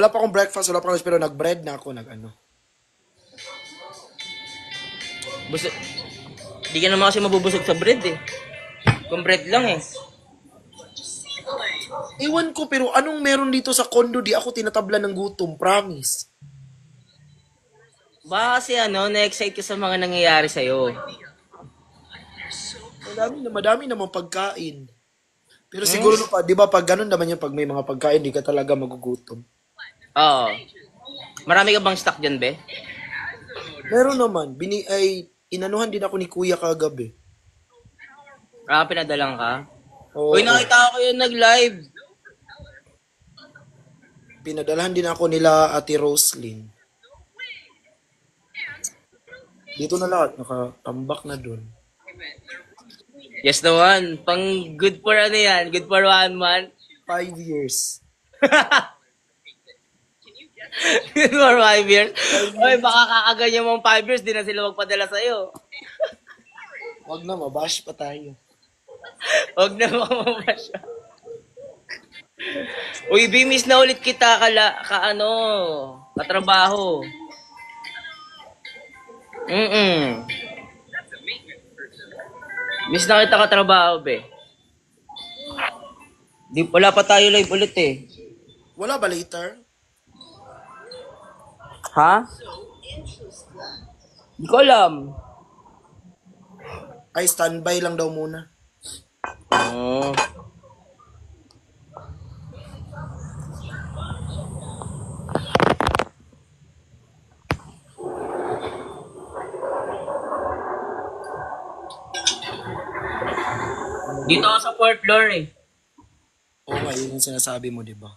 pa akong breakfast, wala pa akong lunch, pero nag-bread na ako, nag-ano. Di ka naman kasi mabubusog sa bread eh. Kung bread lang eh. Ewan ko, pero anong meron dito sa condo, di ako tinatabla ng gutom, promise. Baka kasi na-excite ka sa mga nangyayari sa'yo. Madami naman pagkain. Pero siguro pa, di ba pag ganun naman yung pag may mga pagkain, di ka talaga magugutom. Oo. Marami ka bang stock dyan, be? Meron naman, inanuhan din ako ni kuya kagabi. Ah, pinadalang ka? Oo, Uy, nakita ko yung nag-live. pinadalhan din ako nila Ate Roslyn. Dito na lahat, nakatambak na dun. Yes naman. Pang good for yan? Good for 1 month? 5 years. Good for 5 years? Uy, baka kakaganyan mong 5 years, di na sila magpadala sa'yo. Wag na, mabash pa tayo. Huwag na mamamash. Uy, bimis na ulit kita katrabaho. Miss na kita katrabaho, be. Wala pa tayo live ulit eh. Wala ba later? Ha? Hindi ko alam. Ay, standby lang daw muna. Oh. Dito ako sa 4th floor eh. Oo nga, yun yung sinasabi mo, di ba?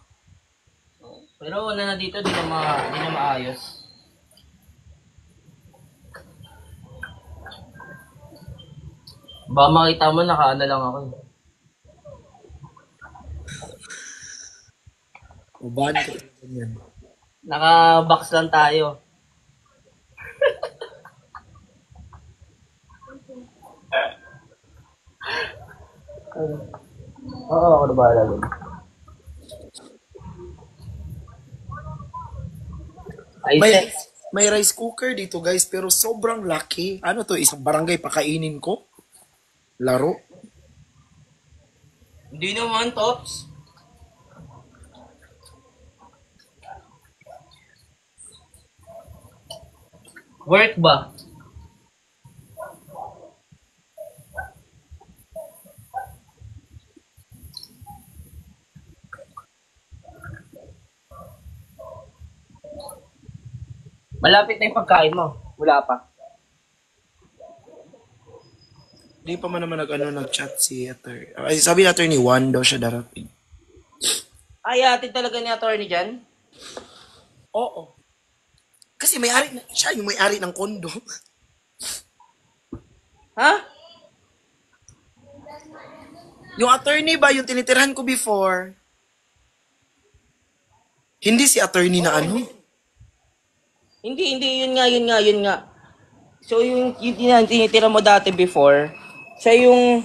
Pero wala na dito, di na maayos. Baka makita mo, nakaano lang ako eh. Ubahan ko yan. Naka-box lang tayo. Oo, ako na bahala dun. Ay, May rice cooker dito guys, pero sobrang laki. Ano to, isang barangay pakainin ko? Laro? Hindi naman, Tops. Work ba? Malapit na yung pagkain mo. Wala pa. Di pa man naman nag-chat si attorney. Ay, sabi na attorney, 1 daw siya darating. Ay, atin talaga ni attorney dyan? Oo. Kasi may-ari na, siya yung may-ari ng kondo. Ha? Yung attorney ba, yung tinitirhan ko before? Hindi si attorney na ano? Hindi, yun nga. So, yung tinitira mo dati before, siya yung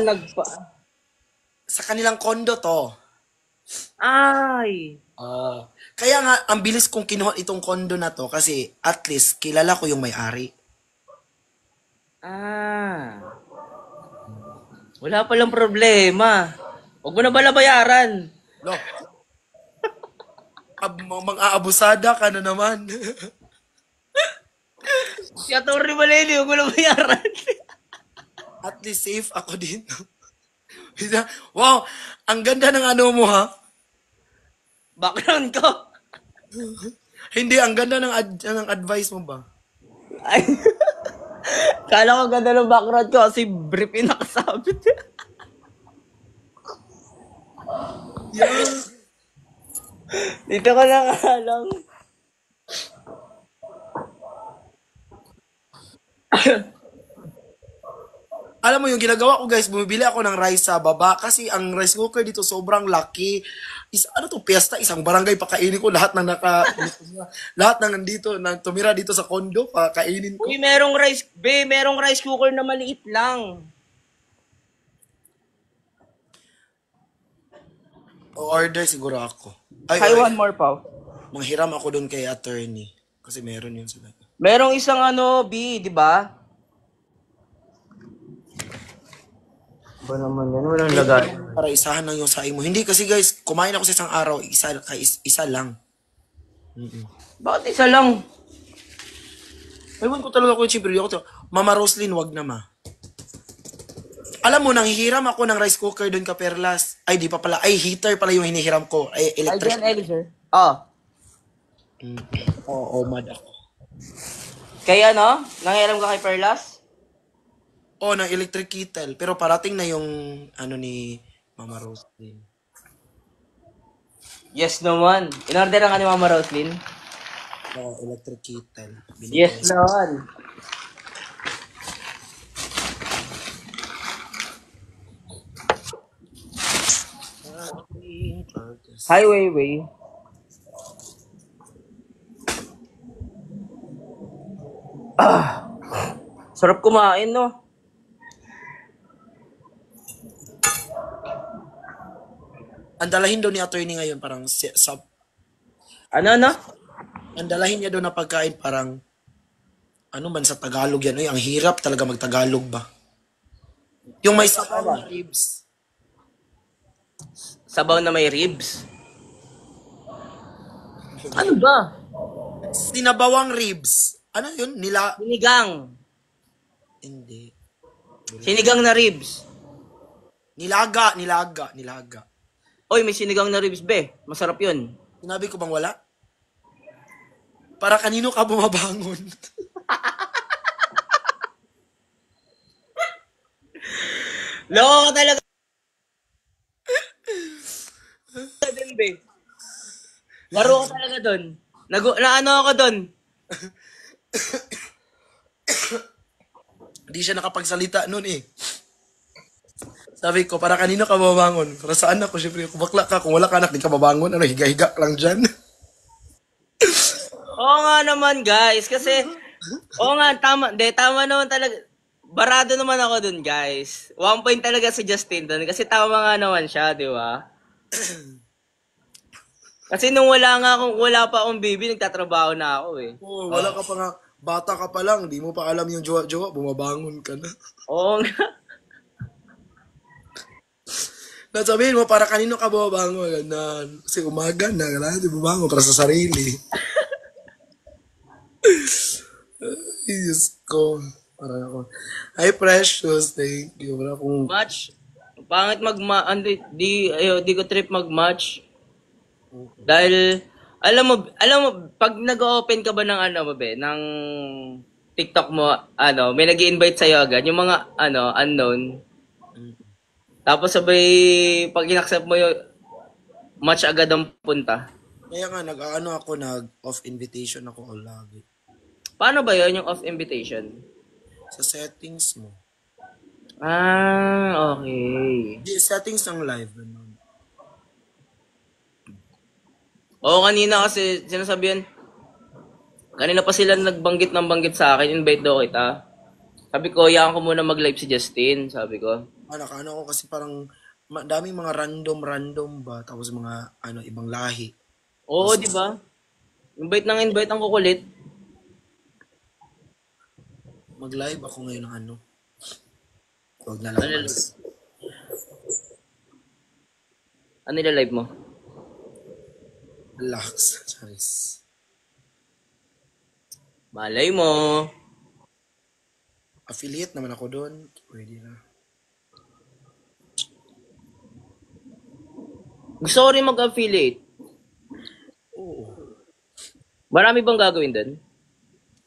nagpa... Sa kanilang kondo to. Ay! Kaya nga, ang bilis kong kinuha itong kondo na to kasi at least kilala ko yung may-ari. Ah. Wala palang problema. Huwag mo na bala bayaran. No. Mang-aabusada ka na naman. Si attorney Maleni, huwag mo na bayaran. At least safe ako dito. Wow, ang ganda ng ano mo ha. Background ko. Hindi, ang ganda ng advice mo ba? Ay. Kala ko ganda ng background ko kasi brief yung nakasabit. Yeah. Dito ka na nga lang. Alam mo yung ginagawa ko guys, bumibili ako ng rice sa baba kasi ang rice cooker dito sobrang laki. Ano to, piyesta, isang barangay pakainin ko lahat ng lahat ng nandito, nang tumira dito sa kondo, pakainin ko. Uy, merong rice cooker na maliit lang. O-order siguro ako. Try one more pa. Manghiram ako doon kay attorney kasi meron yun sila. Merong isang B, di ba? Ba naman yan, walang lagay. Para isahan lang yung saing mo. Hindi kasi guys, kumain ako sa isang araw, isa lang. Bakit isa lang? Ewan ko talaga kung siyempre ako. Mama Roslyn, wag na ma. Alam mo, nanghihiram ako ng rice cooker doon ka Perlas. Ay, di pa pala. Ay, heater pala yung hinihiram ko. Ay, electric. Ay, Eliezer. Oh. Oo, mad ako. Kaya no? Nangiram ka kay Perlas? Oo, ng electric kettle. Pero parating na yung ano ni Mama Roslyn. Yes naman. In-order ka ni Mama Roslyn? Oo, electric kettle. Yes naman. Highway way. Sarap kumain, no? Ang dalahin daw ni attorney ngayon parang Ano? ang dalahin niya daw na pagkain parang ano man sa Tagalog yan. Uy, ang hirap talaga mag-Tagalog ba? Yung may sabaw na ribs. Sabaw na may ribs. Ano ba? Sinabawang ribs. Ano yun? Sinigang. Hindi. Sinigang na ribs. Nilaga. Oy, may sinigang na ribs, be. Masarap yun. Sinabi ko bang wala? Para kanino ka bumabangon? Loko ka talaga dun, be. Laro ka talaga dun. Ano ako dun? Hindi siya nakapagsalita noon eh. Sabi ko, para kanino ka bumabangon? Para saan ako? Siyempre, kung bakla ka, kung wala ka anak, di ka mabangon. Ano, higa-higa lang dyan. Oo nga naman, guys. Kasi, oo nga, tama. Tama naman talaga. Barado naman ako dun, guys. 1 point talaga si Justin dun. Kasi tama nga naman siya, di ba? Kasi nung wala pa akong baby, nagtatrabaho na ako eh. Oo, wala ka pa nga, bata ka pa lang, di mo pa alam yung jowa-jowa, bumabangon ka na. Oo nga. Nasabihin mo, para kanino ka bumabangon? Ganun. Kasi umaga na, kailangan di bumangon para sa sarili. Ay, Diyos ko. Para ako. Hi, Precious. Thank you. Wala akong... Match. Pangit di ko trip mag-match. Dahil, alam mo, pag nag-open ka ba ng ng TikTok mo, may nag-i-invite sa'yo agad, yung mga, unknown. Tapos sabay, pag in-accept mo yung match agad ang punta. Kaya nga, nag-off invitation ako all lagi. Paano ba yun yung off invitation? Sa settings mo. Ah, okay. Di, settings ng live. Ganun. Oo, kanina kasi sinasabihan, kanina pa sila banggit sa akin, invite daw kita. Sabi ko, hayaan ko muna mag-live si Justin, sabi ko. Nakaano ko kasi parang daming mga random ba, tapos mga ibang lahi. Oo, di ba? Invite ang kukulit. Mag-live ako ngayon ng Huwag na lang. Ano nila-live mo? Relax. Charis. Malay mo. Affiliate naman ako doon. Pwede na. Gusto ko rin mag-affiliate. Oo. Marami bang gagawin doon?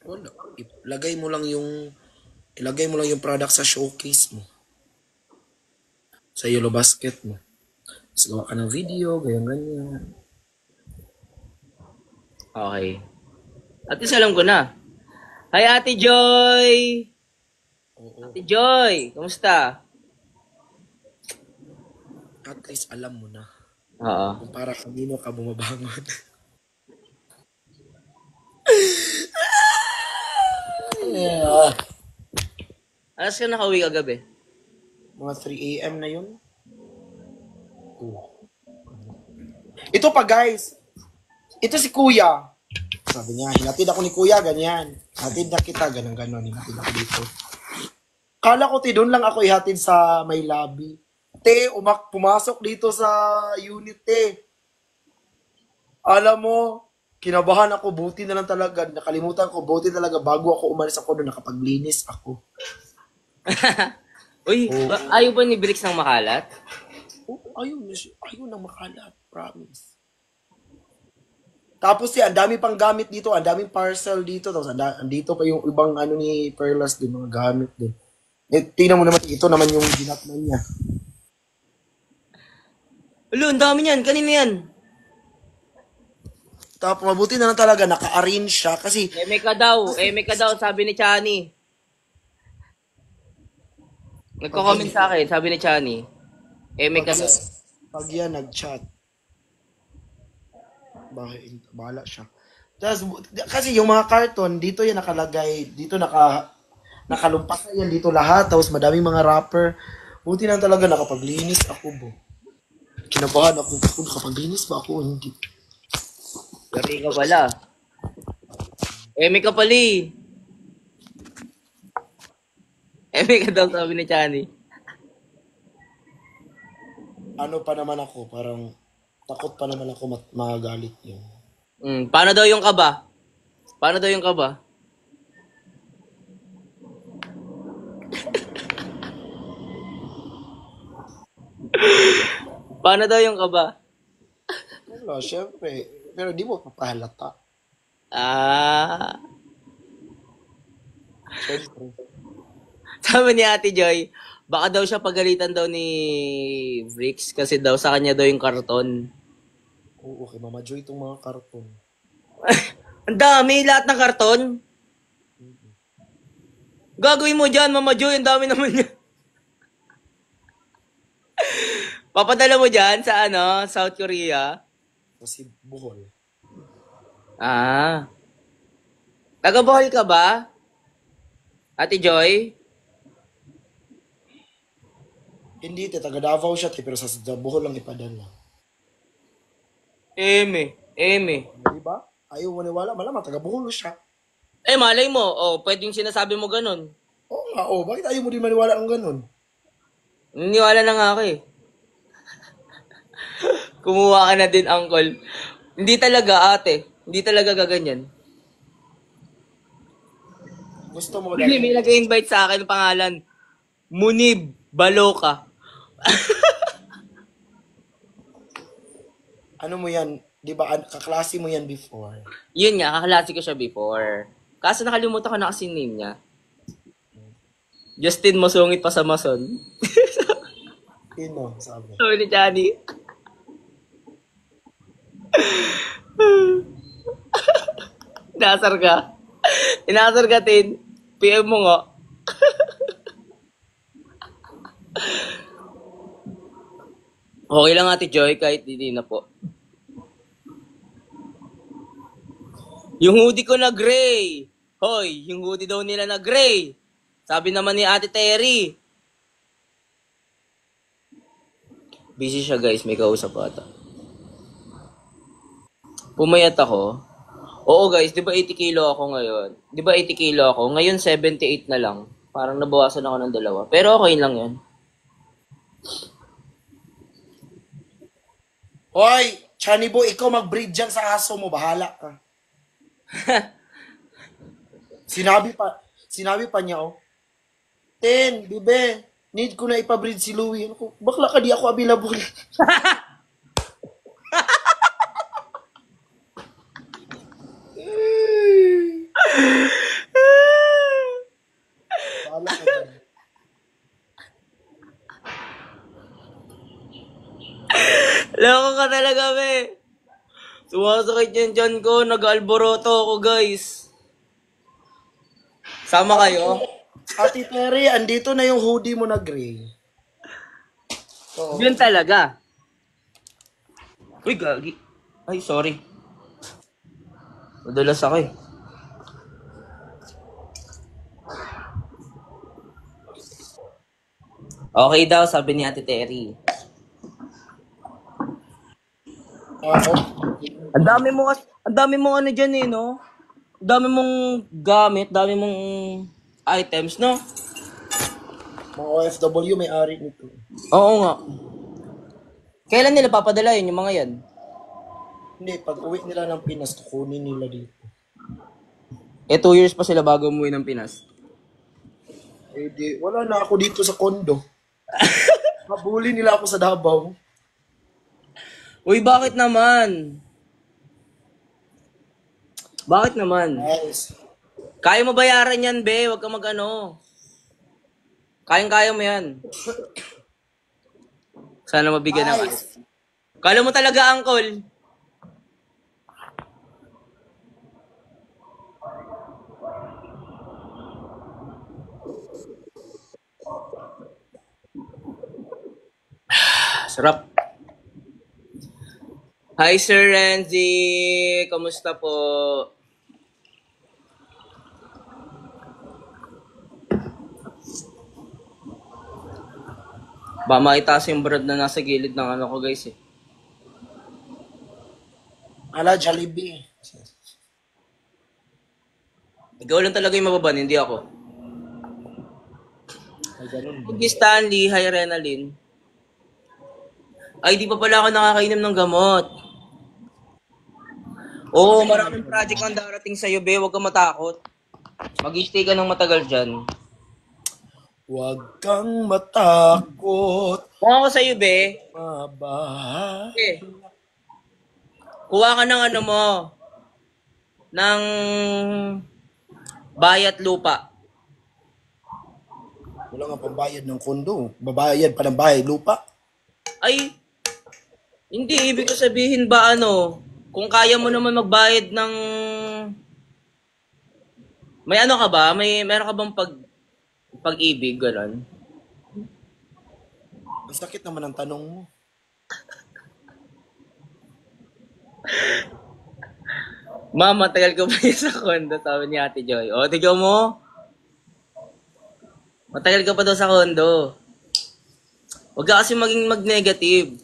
Wala. Ilagay mo lang yung product sa showcase mo. Sa Yellow Basket mo. Tapos gawa ka ng video, ganyan. Okay. At least alam ko na. Hi, Ate Joy! Oo. Ate Joy, kumusta? At least alam mo na. Oo. Kung para kanino ka bumabangon. Alas ka nakauwi kagabi? Mga 3 a.m. na yun. Ito pa guys. Ito si Kuya. Sabi niya, hinatid ako ni Kuya, ganyan. Hatid na kita, ganun. Hinatid ako dito. Kala ko, doon lang ako ihatid sa may lobby. Pumasok dito sa unit, Alam mo, kinabahan ako, buti na lang talaga. Nakalimutan ko, buti talaga. Bago ako umalis ako doon, nakapaglinis ako. Uy, ayaw ba ni Brix ng makalat? Ayaw nang makalat, promise. Tapos ang dami pang gamit dito, ang daming parcel dito, tapos andito pa yung ibang ni Perlas din, mga gamit din. Tingnan mo naman, ito naman yung ginatnan niya. Ulo, ang dami niyan, kanina yan. Tapos mabuti na lang talaga, naka-arrange siya kasi... Eme ka daw, sabi ni Chani. Nagko-comment sa akin, sabi ni Chani. Eme ka daw. Pag yan, nag-chat. Bahala siya. Tapos, kasi yung mga karton, dito yan nakalagay, dito nakalumpas na yan dito lahat, tapos madaming mga wrapper. Buti na talaga nakapaglinis ako, Kinabahan ako, nakapaglinis ba ako? Hindi. Gari ka pala. Eme ka pali. Eme ka daw, sabi ni Chani. Ano pa naman ako, parang takot pa naman ako magagalit yun. Paano daw yung kaba? Paano daw yung kaba? Wala, syempre. Pero di mo papahalata. Ah, Syempre. sabi ni Ate Joy, baka daw siya pagalitan daw ni Bricks kasi daw sa kanya daw yung karton. Oo, okay. Mama Joy itong mga karton. Ang dami, lahat ng karton. Gagawin mo dyan, Mama Joy, ang dami naman yan. Papadala mo dyan sa ano, South Korea. Kasi buhol. Ah, taga Bohol ka ba, Ate Joy? Hindi, te. Taga Davao siya, te. Pero sa buhol lang ipadala. Eme. Di ba? Ayaw maniwala. Malamang taga buhol siya. Eh, malay mo, oh, pwedeng sinasabi mo ganun. Oo nga, oh. Bakit ayaw mo din maniwala ng ganun? Niniwala na nga ako eh. Kumuha ka na din, uncle. Hindi talaga, ate. Hindi talaga gaganyan. Gusto mo May dahil nag-invite sa akin ng pangalan, Munib Baloka. ano mo yan? Di ba, kaklase mo yan before? Yun nga, kaklase ko siya before. Kaso nakalimutan ko na kasi name niya. Justin Masungit pa sa Mason. Sino, sabi? Sabi ni Johnny. Inasar ka. Inasar ka, Tin. PM mo nga. Okay lang, Ate Joy, kahit hindi na po. Yung hoodie ko na gray. Hoy, yung hoodie daw nila na gray. Sabi naman ni Ate Terry. Busy siya, guys. May kausap ata. Pumayat ako. Oo, guys. Di ba 80 kilo ako ngayon? Di ba 80 kilo ako? Ngayon 78 na lang. Parang nabawasan ako ng 2. Pero okay lang yan. Hoy, Chani Boy, ikaw mag-breed dyan sa aso mo. Bahala ka. Sinabi pa niya, oh. Ten, bibe, need ko na ipabreed si Louie. Ako, bakla ka, di ako available. Bahala ka dyan. Loko ka talaga, be. Sumasakit yung dyan ko. Nag-alboroto ako, guys. Sama kayo? Ate Terry, andito na yung hoodie mo na gray. Oo. Yun talaga. Uy, gagi. Ay, sorry. Madalas ako eh. Okay daw, sabi ni Ate Terry. Ako, Ang dami mo ano dyan eh, no? Ang dami mong gamit, dami mong items, no? mga OFW may ari nito. Oo nga. Kailan nila papadala yun, yung mga yan? Hindi, pag uwi nila ng Pinas, kukunin nila dito. Eh, 2 years pa sila bago umuwi ng Pinas. Eh di, wala na ako dito sa kondo. Habulin nila ako sa Davao. Uy, bakit naman? Bakit naman? Nice. Kaya mo bayaran yan, be. Huwag ka mag-ano. Kayang-kaya mo yan. Sana mabigyan ng Nice. Kala mo talaga, uncle. Sarap. Hi, Sir Renzi. Kamusta po? Ba maitaas yung brand na nasa gilid ng ano ko, guys eh. Ala, Jollibee. Ikaw lang talaga yung mababan, hindi ako. Ay, ganun. Hindi Stanley, hi Renalyn. Ay, di pa pala ako nakakainom ng gamot. Oo, maraming project ang darating sa'yo, be. Huwag ka matakot. Mag-stay ka ng matagal dyan. Huwag kang matakot, Kung ako sa'yo, be, mabahay. eh, kuha ka ng ano mo, ng bayat lupa. Wala nga pambayad ng kondo. Babayad pa ng bahay, lupa. Ay, hindi. Ibig ko sabihin ba ano, kung kaya mo naman magbayad ng... May ano ka ba? Meron ka bang pag-ibig, gano'n? Ang sakit naman ang tanong mo. Ma'am, matagal ko pa yun sa condo, sabi ni Ate Joy. O, tigaw mo. Matagal ka pa daw sa condo. Huwag ka kasi maging mag-negative.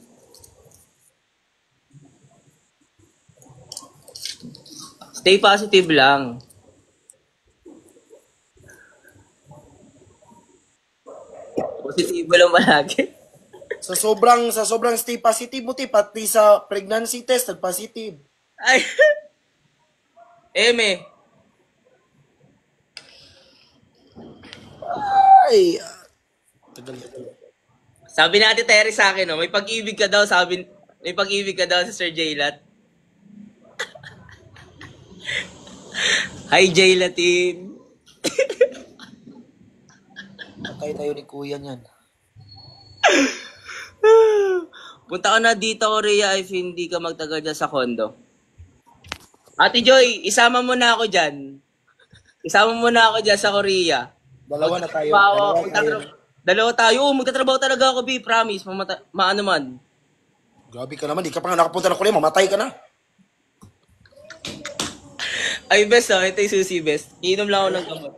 Stay positive lang. Positibo lang palagi. Sa sobrang stay positive mo, pati sa pregnancy test, nag-positive. Ay, Eme. Ay, tagal ito. Sabi ni Ate Terry sa akin, no, may pag-ibig ka daw, may pag-ibig ka daw sa Sir Jaylat. Hi, Jaylatin. Patay tayo ni kuya niyan. Punta ka na dito, Korea, if hindi ka magtagal dyan sa condo. Ate Joy, isama mo na ako dyan. Isama mo na ako dyan sa Korea. Dalawa na tayo. Dalawa tayo. Magtatrabaho talaga ako, B. Promise. Maano man. Grabe ka naman, di ka pa nga nakapunta ng Korea, mamatay ka na. Ay, best, oh. Ito yung susi, best. Inom lang ako ng gamot.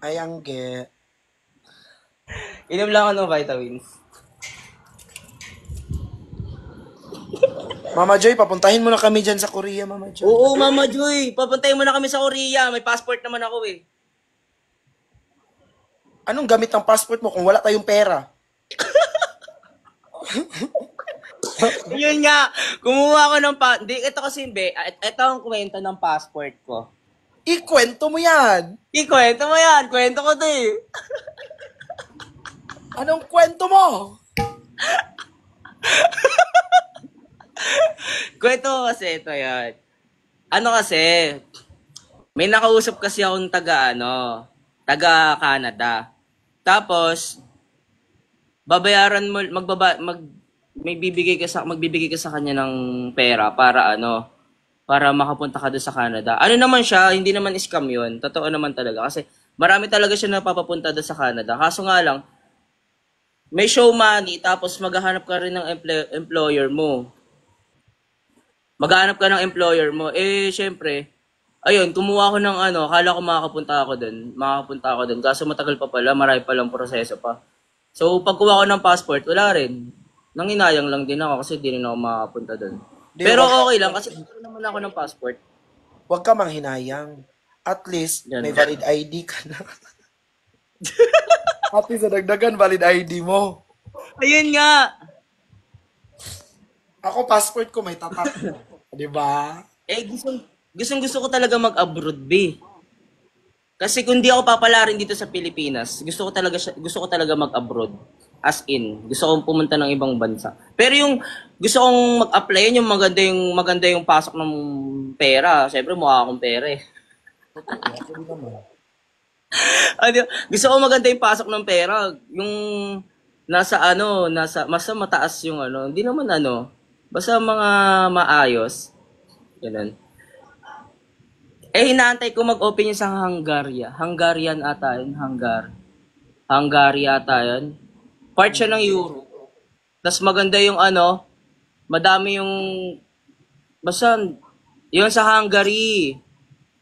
Ay, angge. Inom lang ako ng vitamins. Mama Joy, papuntahin mo na kami dyan sa Korea, Mama Joy. Oo, Mama Joy. Papuntayin mo na kami sa Korea. May passport naman ako, eh. Anong gamit ng passport mo kung wala tayong pera? Yun nga. Kumuha ko ng Hindi, ito kasi, be. Ito ang kwento ng passport ko. Ikwento mo yan. Kwento mo yan. Kwento ko to, eh. Anong kwento mo? Kwento ko kasi ito yan. Ano kasi, may nakausap kasi akong taga Canada. Tapos, babayaran mo, magbibigay ka sa kanya ng pera para makapunta ka doon sa Canada. Ano naman siya, hindi naman scam yun. Totoo naman talaga. Kasi marami talaga siya napapapunta doon sa Canada. Kaso nga lang, may show money, tapos maghahanap ka rin ng employer mo. Maghanap ka ng employer mo. Eh, syempre, ayun, kumuha ko ng akala ko makakapunta ako doon. Kaso matagal pa pala, marami pa lang proseso pa. So, pagkuha ko ng passport, wala rin. Nanginayang lang din ako kasi di rin ako makakapunta doon. Pero okay lang kasi meron naman ako ng passport. Huwag ka manghinayang. At least, Yan. may valid ID ka na. At least, nadagdagan valid ID mo. Ayun nga. Ako, passport ko may tatak. Diba? Eh, gusto ko talaga mag-abroad, B. Kasi kung di ako papalarin dito sa Pilipinas, gusto ko talaga mag-abroad. As in, gusto kong pumunta ng ibang bansa. Pero yung gusto kong mag-apply, yung maganda yung pasok ng pera. Siyempre, mukha akong pera eh. Gusto ko maganda yung pasok ng pera. Yung basta mataas yung hindi naman basta mga maayos. Ganun. Eh, hinaantay ko mag-open yung sa Hungarian ata yun. Hungary ata yun. Part siya ng Europe. Tapos maganda yung madami yung, basta, yun sa Hungary.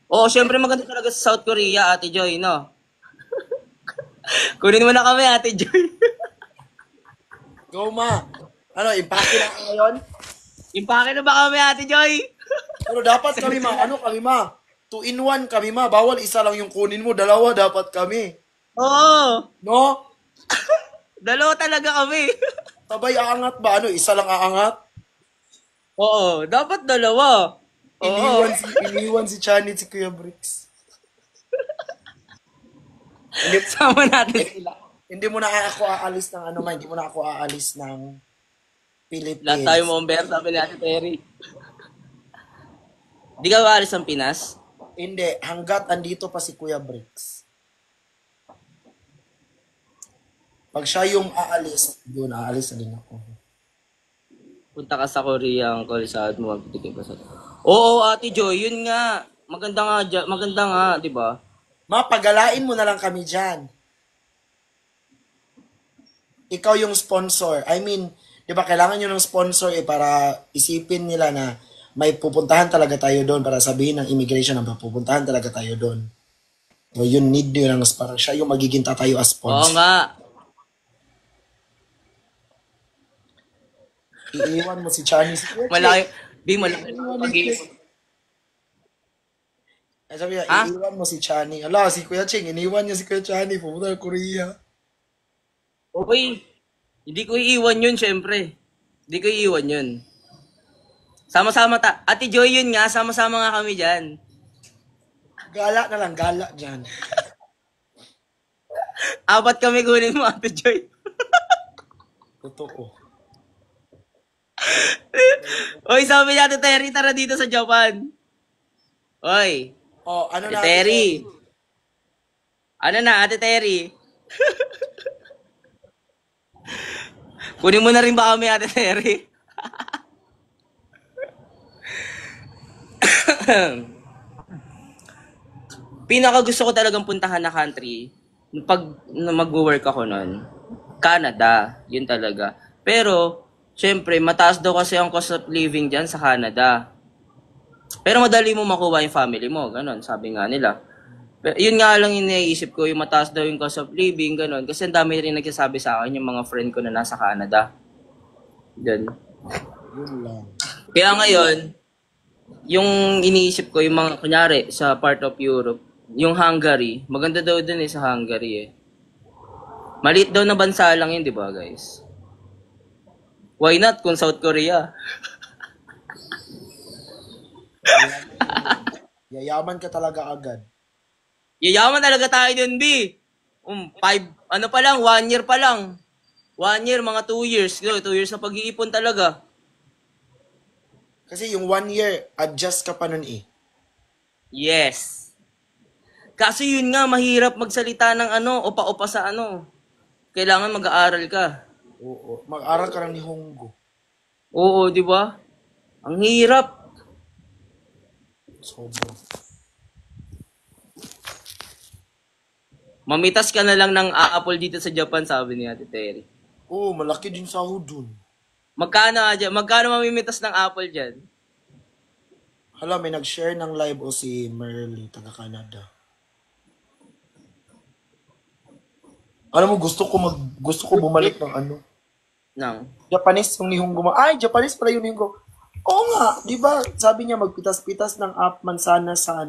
Oo, syempre maganda talaga sa South Korea, Ate Joy, no? Kunin mo na kami, Ate Joy. Go, ma. Impake na ngayon? Impake na ba kami, Ate Joy? Pero dapat kami, ma. Kami, ma? 2-in-1 kami, ma. Bawal isa lang yung kunin mo. Dalawa dapat kami. Oo. No? Dalawa talaga kami. Sabay aangat ba? Isa lang aangat? Oo, dapat dalawa. Oo. Iniwan si Chanit, si Kuya Bricks. Sama natin sila. Hindi mo na ako aalis ng ano man, hindi mo na ako aalis ng Lahat tayo Philippines. Momber, sabi ni Ate Terry. Di ka aalis ng Pinas? Hindi, hanggat andito pa si Kuya Bricks. Pag siya yung aalis, doon aalis na din ako. Punta ka sa Korea, Uncle, saad mo, magtitigil ka sa... Oo, Ate Joy, yun nga. Maganda nga, di ba? Mapagalain mo na lang kami dyan. Ikaw yung sponsor. I mean, di ba kailangan nyo ng sponsor para isipin nila na may pupuntahan talaga tayo doon para sabihin ng immigration na pupuntahan talaga tayo doon. So, yun need nyo lang parang siya yung magiging tatayo as Oo sponsor. nga. Iiwan mo si Chani. Malaki. Malaki lang pag-iipon. Ay, sabi niya, Ha? iiwan mo si Chani. Ala, si Kuya Ching, iniwan niya si Kuya Chani. Pumunta ng Korea. Okay. Hindi ko iiwan yun, syempre. Hindi ko iiwan yun. Sama-sama Ate Joy, yun nga. Sama-sama nga kami dyan. Gala na lang, gala dyan. 4 kami kunin mo, Ate Joy. Totoo. Oy, sabi niya, Ate Terry, tara dito sa Japan. Oy, Oh, ano Ate na? Terry. Ano na, Ate Terry? Kunin mo na rin ba kami, Ate Terry? Pinaka gusto ko talagang puntahan na country, pag mag-work ako nun, Canada, yun talaga. Pero, syempre, mataas daw kasi ang cost of living dyan sa Canada. Pero madali mo makuha yung family mo, ganon, sabi nga nila. Pero, yun nga lang yung naiisip ko, yung mataas daw yung cost of living, ganon. Kasi ang dami rin nagsasabi sa akin yung mga friend ko na nasa Canada. Yun. Yun lang. Kaya ngayon, yung iniisip ko, yung mga, kunyari, sa part of Europe, yung Hungary, maganda daw dun sa Hungary Maliit daw na bansa lang yun, di ba guys? Why not kung South Korea? Yayaman ka talaga agad. Yayaman talaga tayo dun, B. 1 year pa lang. 1 year, mga 2 years. 2 years na pag-iipon talaga. Kasi yung 1 year, adjust ka pa nun eh. Yes. Kasi yun nga, mahirap magsalita ng opa-opa sa Kailangan mag-aaral ka. Oo. Mag-aral ka lang ni Honggo. Oo, di ba? Ang hirap. Sobra. Mamitas ka na lang ng apple dito sa Japan, sabi ni Ate Terry. Oo, malaki din sahod dun. Magkano mamimitas ng apple dyan? Hala, may nag-share ng live o si Merly, taga Canada. Alam mo, gusto ko bumalik ng Nang. Japanese yung Nihongo. Ay, Japanese pala yung Nihongo. Oo nga, di ba? Sabi niya magpitas-pitas ng mansanas sa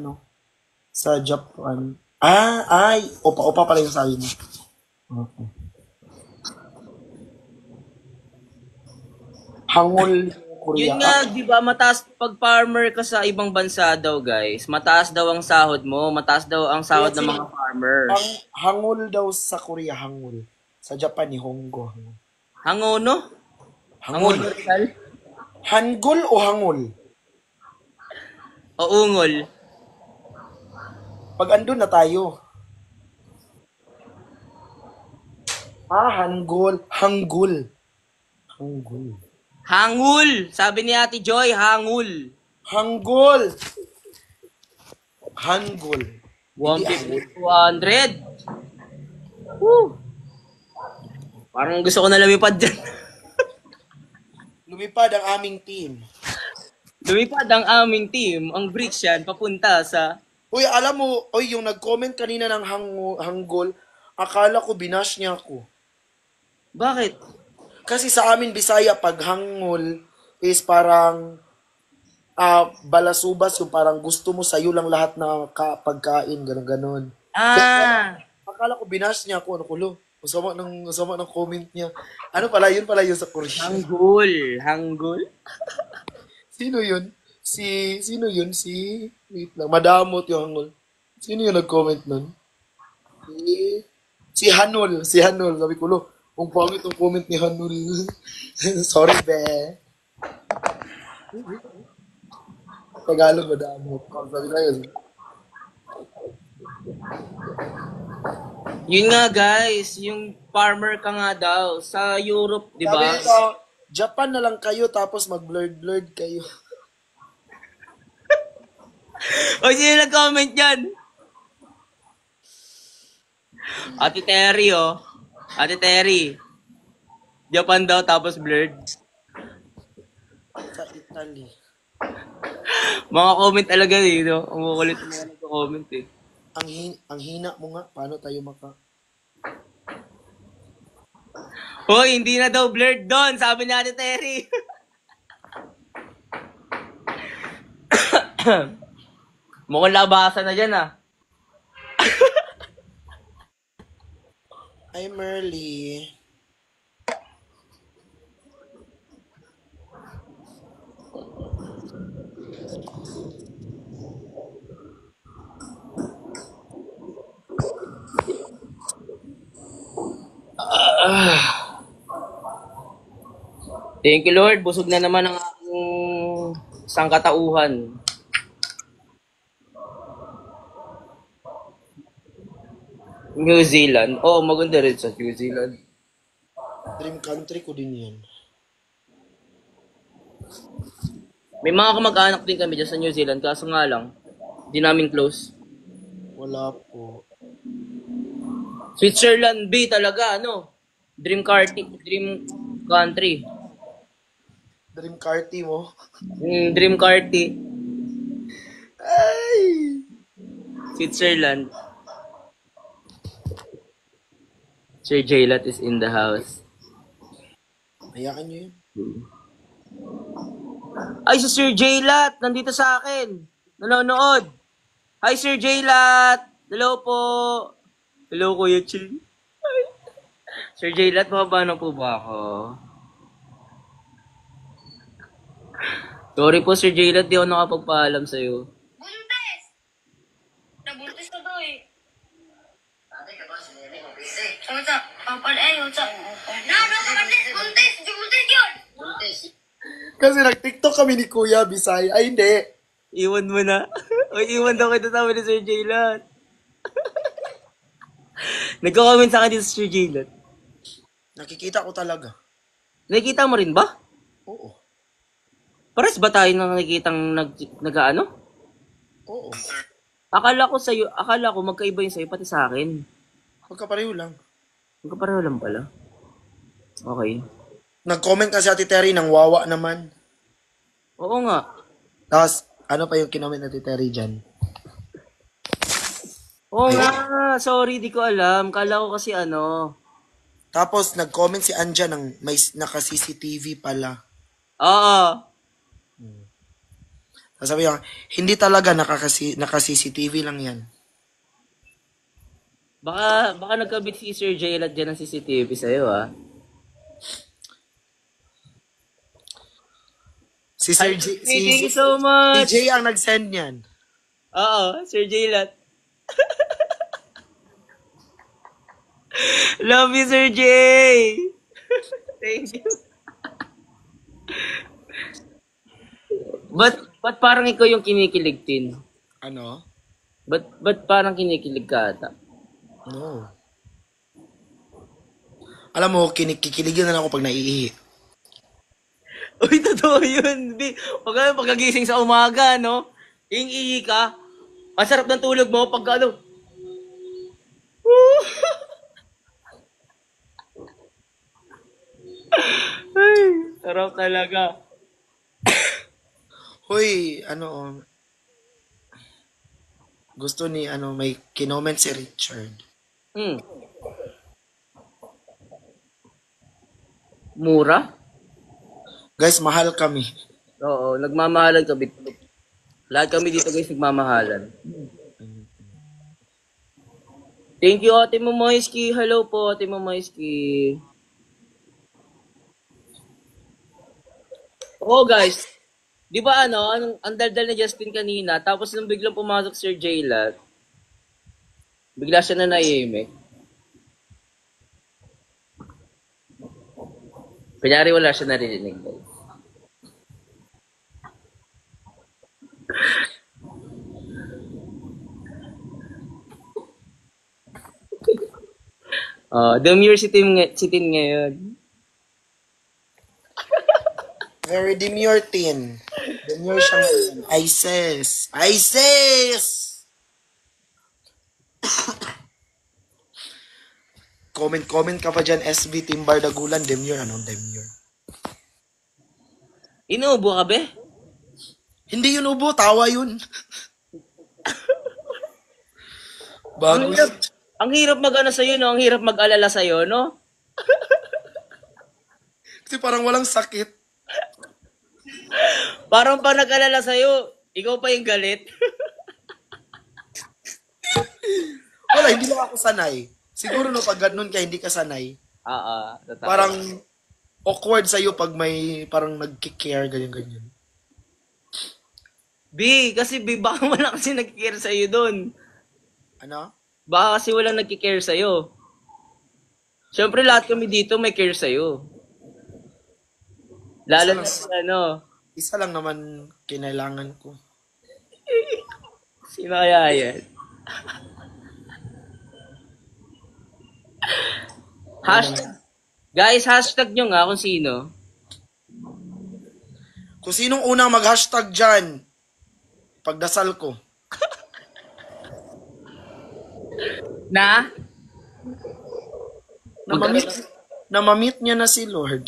sa Japan. Ay, opa-opa pala yung sabi niya. Okay. Hangul Korea. Yun nga, di ba, mataas, pag farmer ka sa ibang bansa daw, guys, mataas daw ang sahod mo, mataas daw ang sahod ng mga farmers. Hangul daw sa Korea, hangul. Sa Japan, Nihongo. Hangono? Hangul. Rizal? Hangul o hangul? O ungol? Pag andun na tayo. Hangul. Hangul. Hangul. Hangul! Sabi ni Ate Joy, hangul. Hangul. Hangul. 150, 200. Woo! Parang gusto ko na lumipad dyan. Lumipad ang aming team. Lumipad ang aming team, ang Bricks yan, papunta sa... Uy, alam mo, yung nag-comment kanina ng hanggol, akala ko binash niya ako. Bakit? Kasi sa amin, Bisaya, pag hangol is parang balasubas, yung parang gusto mo sa'yo lang lahat na pagkain, gano'n-gano'n. Akala ko binash niya ako, Masama ng comment niya. Ano pala, yun pala yun sa Korea. Hanggol? Sino yun? Sino yun? Wait lang, madamot yung hangol. Sino yung nag-comment nun? Si Hanul. Sabi ko, lo, ang pangit ang comment ni Hanul. Sorry, be. Tagalog, madamo. Sabi na yun. Yun nga guys, yung farmer ka nga daw sa Europe, di Sabi ba? nito, Japan na lang kayo tapos mag-blurred kayo. O sino nag-comment yan? Ate Terry, oh. Ate Terry. Japan daw tapos blurred. Sa Italy. Mga comment talaga eh, no? Ang kukulit mo nag-comment eh. Ang hina mo nga, paano tayo Hoy, hindi na daw blurred doon, sabi ni Ate Terry. Mukhang labasan na dyan ah. Hi, Merly. Thank you Lord, busog na naman ang aking sangkatauhan. New Zealand. Oo, maganda rin sa New Zealand. Dream country ko din yan. May mga kamag-anak din kami dyan sa New Zealand, kaso nga lang, di namin close. Wala po. Switzerland B talaga, ano? Dream country. Dream carty mo. Dream country. Ay! Switzerland. Sir Jaylat is in the house. Hayaan nyo yun. Ay, si Sir Jaylat, nandito sa akin. Nanonood. Hi, Sir Jaylat. Hello po. Hello, Kuya Ching. Sir Jaylat, mababa po ba ako? Sorry po, Sir Jaylat, di ako nakapagpaalam sa'yo. Buntis! Nabuntis ka daw eh. What's up? What's up? No, buntis yun! Buntis. Kasi nag-TikTok kami ni Kuya Bisay. Ay, hindi. Iwan mo na. O, iwan daw kita sabi ni Sir Jaylat. Nagko-comment sa akin dito si Sir Jaylat. Nakikita ko talaga. Nakikita mo rin ba? Oo. Pares ba tayo nang nakikitang nag-ano? Oo. Akala ko magkaiba yun sa'yo, pati sa akin. Magkapareho lang. Magkapareho lang pala. Okay. Nag-comment kasi Ate Terry ng wawa naman. Oo nga. Tapos, ano pa yung kinoment na Ate Terry dyan? Oo nga. Sorry, di ko alam. Kala ko kasi ano. Tapos, nag-comment si Anja ng may naka-CCTV pala. Oo. Tapos sabi niya, hindi talaga naka-CCTV lang yan. Baka nagkabit si Sir Jaylat dyan ng CCTV sa'yo, ah. Si Sir J, Thank you so much. si Jay ang nag-send niyan. Oo, Sir Jaylat. Love you, Sir Jay. Thank you. Ba't parang ikaw yung kinikilig, Tin? Ano? Ba't parang kinikilig ka ata? No. Alam mo, kikiligin na lang ako pag naiihi. Uy, totoo yun. Pagkagising sa umaga, no? Iing-iyi ka. Ang sarap ng tulog mo pag ano. Ay, sarap talaga. Hoy, gusto ni, may kinoment si Richard. Mura? Guys, mahal kami. Oo, nagmamahalan kami. Lahat kami dito guys nagmamahalan. Thank you, Ate Momoyski. Hello po, Ate Momoyski. Oo guys, di ba ang daldal ni Justin kanina, tapos nung biglang pumasok Sir Jaylat, bigla siya na naimik. Kunyari wala siya naririnig. Demure si Tin ngayon. Very demure tin. Demure siya ngayon. Isis! Isis! Comment ka pa dyan, SB Team Bardagulan. Demure, anong demure? Inuubo ka, be? Hindi yun ubo, tawa yun. Ang Bago hirap, ang hirap mag-ano sa'yo, no? Ang hirap mag-alala sa'yo, no? Kasi parang walang sakit. Parang pa nag-alala sa'yo, ikaw pa yung galit. Wala, hindi lang ako sanay. Siguro no, pag ganun ka, hindi ka sanay. Totoo. Parang awkward sa'yo pag may parang nagkikare, ganyan-ganyan. B, kasi B, baka wala kasi nag-care sa'yo dun. Ano? Baka kasi walang nag-care sa'yo. Siyempre, lahat kami dito may care sa'yo. Lalo na sa ano. Isa lang naman kinailangan ko. Sino kaya yan? Hashtag nyo nga kung sino. Kung sinong unang mag-hashtag dyan, pagdasal ko. Na? Namamit niya na si Lord.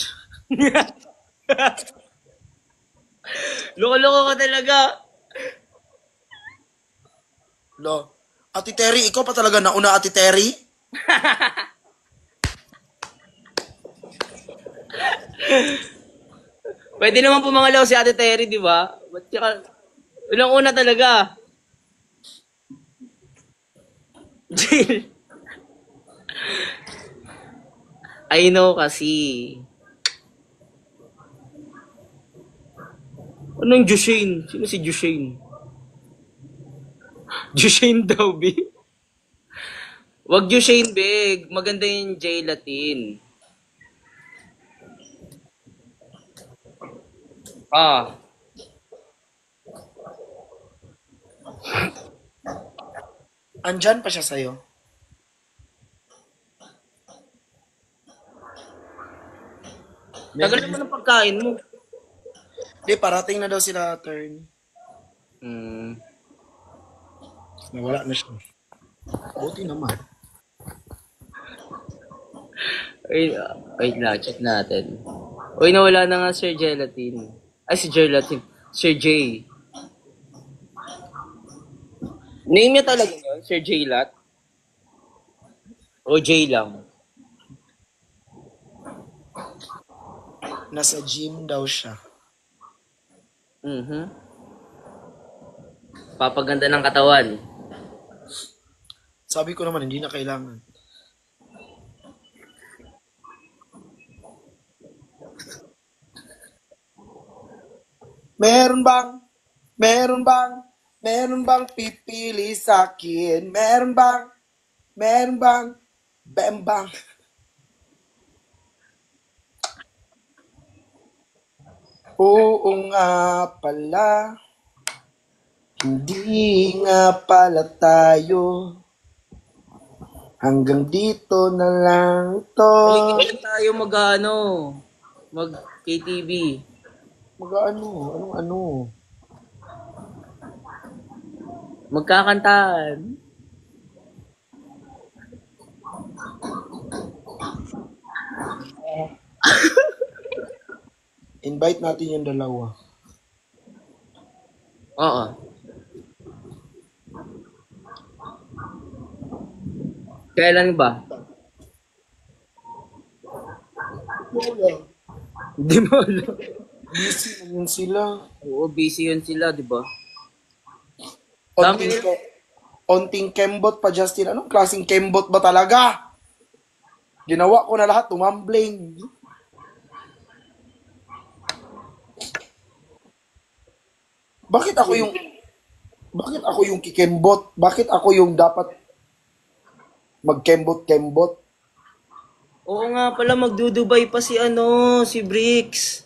Loko-loko ka talaga. Lo. Ate Terry, ikaw pa talaga nauna, Ate Terry? Pwede naman pumangalaw si Ate Terry, di ba? Ba't tsaka, unang-una talaga. Jill. I know kasi. Anong Jushane? Sino si Jushane? Jushane daw, B. Wag Jushane, big. Maganda yung J Latin. Andyan pa siya sa'yo. Tagal naman ang pagkain mo. Di, parating na daw sila turn. Nawala na siya. Buti naman. Wait na, check natin. Uy, nawala na nga Sir Gelatin. Ay, si Gelatin. Sir J. Name niya talaga yun? Sir J Lat? O J lang? Nasa gym daw siya. Papaganda ng katawan. Sabi ko naman, hindi na kailangan. Meron bang pipili sa akin? Meron bang, bembang. Oo nga pala, hindi nga pala tayo. Hanggang dito na lang to. Kailan tayo mag-KTV? Anong? Magkakantaan. Invite natin yung dalawa. Oo. Kailan ba? Hindi mo alam. Busy na yun sila. Oo, busy yun sila, di ba? Onting kembot pa, Justin. Anong klaseng kembot ba talaga? Ginawa ko na lahat, tumambling. Bakit ako yung kikembot? Bakit ako yung dapat magkembot-kembot? Oo nga pala, magdudubay pa si si Bricks.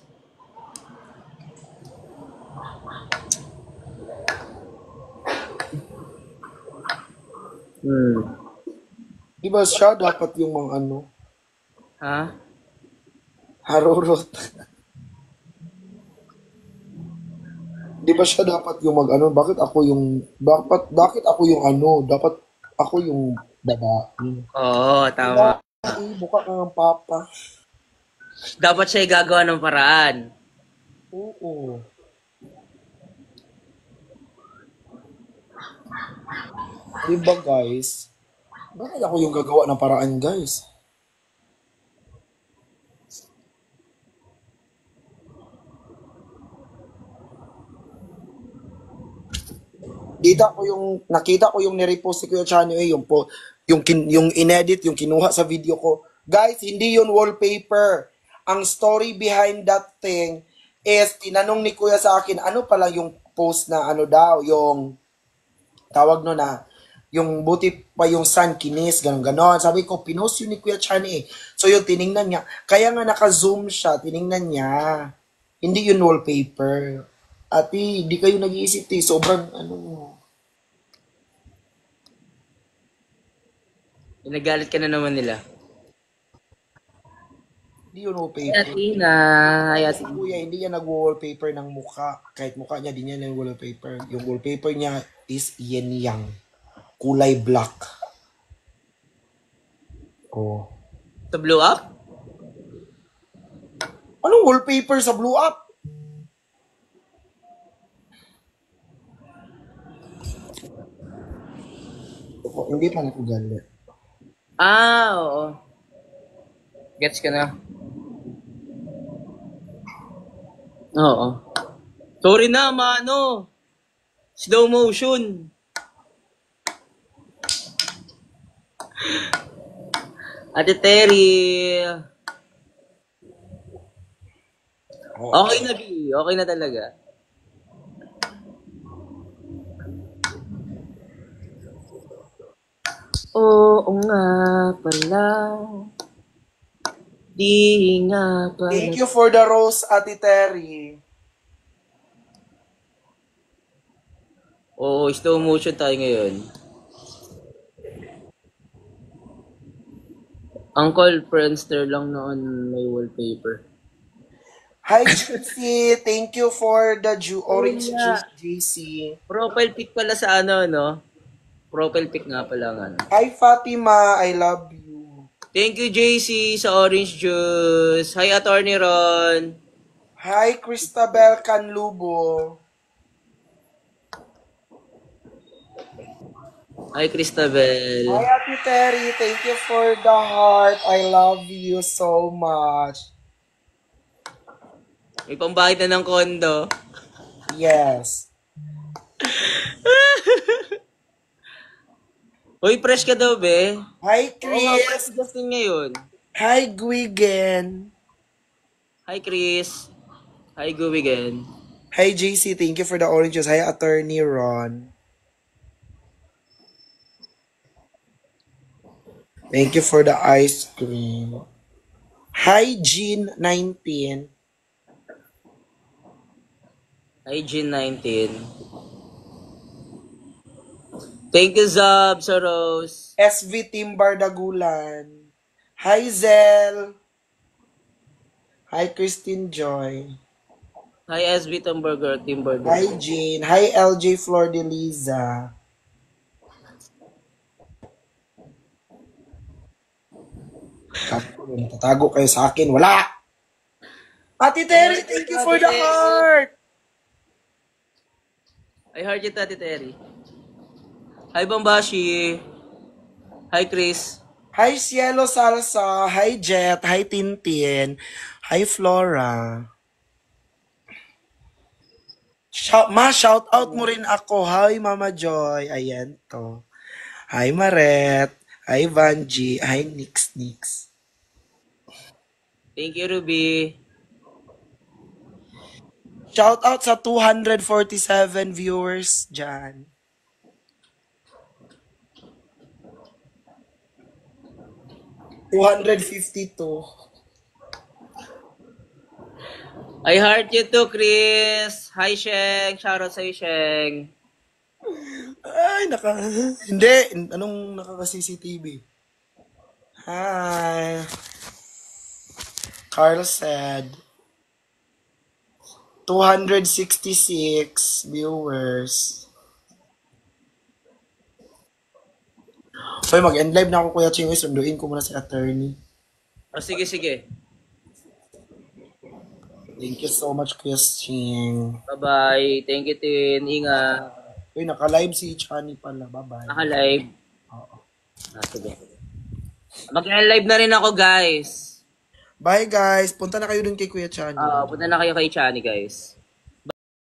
Di ba siya dapat yung mga Ha? harurot? Di ba siya dapat yung bakit ako yung dapat ako yung babae. Oo, Diba? tama. Buka ka ng papa. Dapat siya gagawa ng paraan. Oo. Diba guys? Bakit ako yung gagawa ng paraan guys? Nakita ko yung nirepost ko yung channel yung inedit, yung kinuha sa video ko. Guys, hindi yun wallpaper. Ang story behind that thing is tinanong ni Kuya sa akin, ano pala yung post na daw, yung tawag no na, yung buti pa yung sun kinis, ganon. Sabi ko, pinost yun ni Kuya Chani eh. So yun, tiningnan niya. Kaya nga naka-zoom siya, tiningnan niya. Hindi yun wallpaper. Ati, di kayo nag-iisip eh. Sobrang Nagalit ka na naman nila. hindi yun Ay, wallpaper. Athena. Ay, Si Athena. Kuya, hindi niya nag-wallpaper ng mukha. Kahit mukha niya, di niya nag-wallpaper. Yung wallpaper niya is yin yang. Kulay black. Oh. Sa blow up? Anong wallpaper sa Blue Up? Hindi pa nakugalit. Oo. Gets ka na? Oo. Sorry na, mano. Slow motion. Ate Terry. Okay na, B. Okay na talaga. Oo nga pala. Di nga pala. Thank you for the rose, Ate Terry. Oo, slow motion tayo ngayon. Uncle Friendster lang noon may wallpaper. Hi, JC. Thank you for the orange Ayun nga. juice, JC. Profile pic pala sa no? Profile pic nga pala ng Hi, Fatima. I love you. Thank you, JC, sa orange juice. Hi, Attorney Ron. Hi, Cristabel Canlubo. Hi, Cristabel. Hi, Ate Terry. Thank you for the heart. I love you so much. May pambayad na ng kondo. Yes. Uy, fresh ka daw, be. Hi, Oo nga, Chris. fresh si Justin ngayon. Hi, Guigen. Hi, Chris. Hi, Guwigan. Hi, JC. Thank you for the oranges. Hi, Attorney Ron. Thank you for the ice cream. Hi, Jean19. Hi, Jean19. Thank you, Zab, sa Rose. SV Timbar Dagulan. Hi, Zel. Hi, Christine Joy. Hi, SB Timberger. Hi, Jean. Hi, LJ Flor de Liza. Natatago kayo sa akin. Wala! Ate Terry, thank you for the heart! I heard you, Tati Terry. Hi, Bambashi. Hi, Chris. Hi, Cielo Salsa. Hi, Jet. Hi, Tintin. Hi, Flora. Shout out mo rin ako. Hi, Mama Joy. Ayan to. Hi, Maret. Hi, Vanji. Hi, Nix. Thank you, Ruby. Shout out sa 247 viewers dyan. 252. I heart you too, Chris. Hi, Sheng. Shoutout sa'yo, Sheng. Ay, Hindi. Anong nakaka-CCTV? Hi. Carl said, 266 viewers. Hoy, mag-end live na ako, Kuya Ching. Sunduin ko muna si attorney. O, sige, sige. Thank you so much, Kuya Ching. Bye-bye. Thank you, Tin. Ingat. Uy, naka-live si Chani pala. Bye-bye. Naka-live. Oo. Sige. Mag-live na rin ako, guys. Bye, guys. Punta na kayo dun kay Kuya Chani. Punta na kayo kay Chani, guys.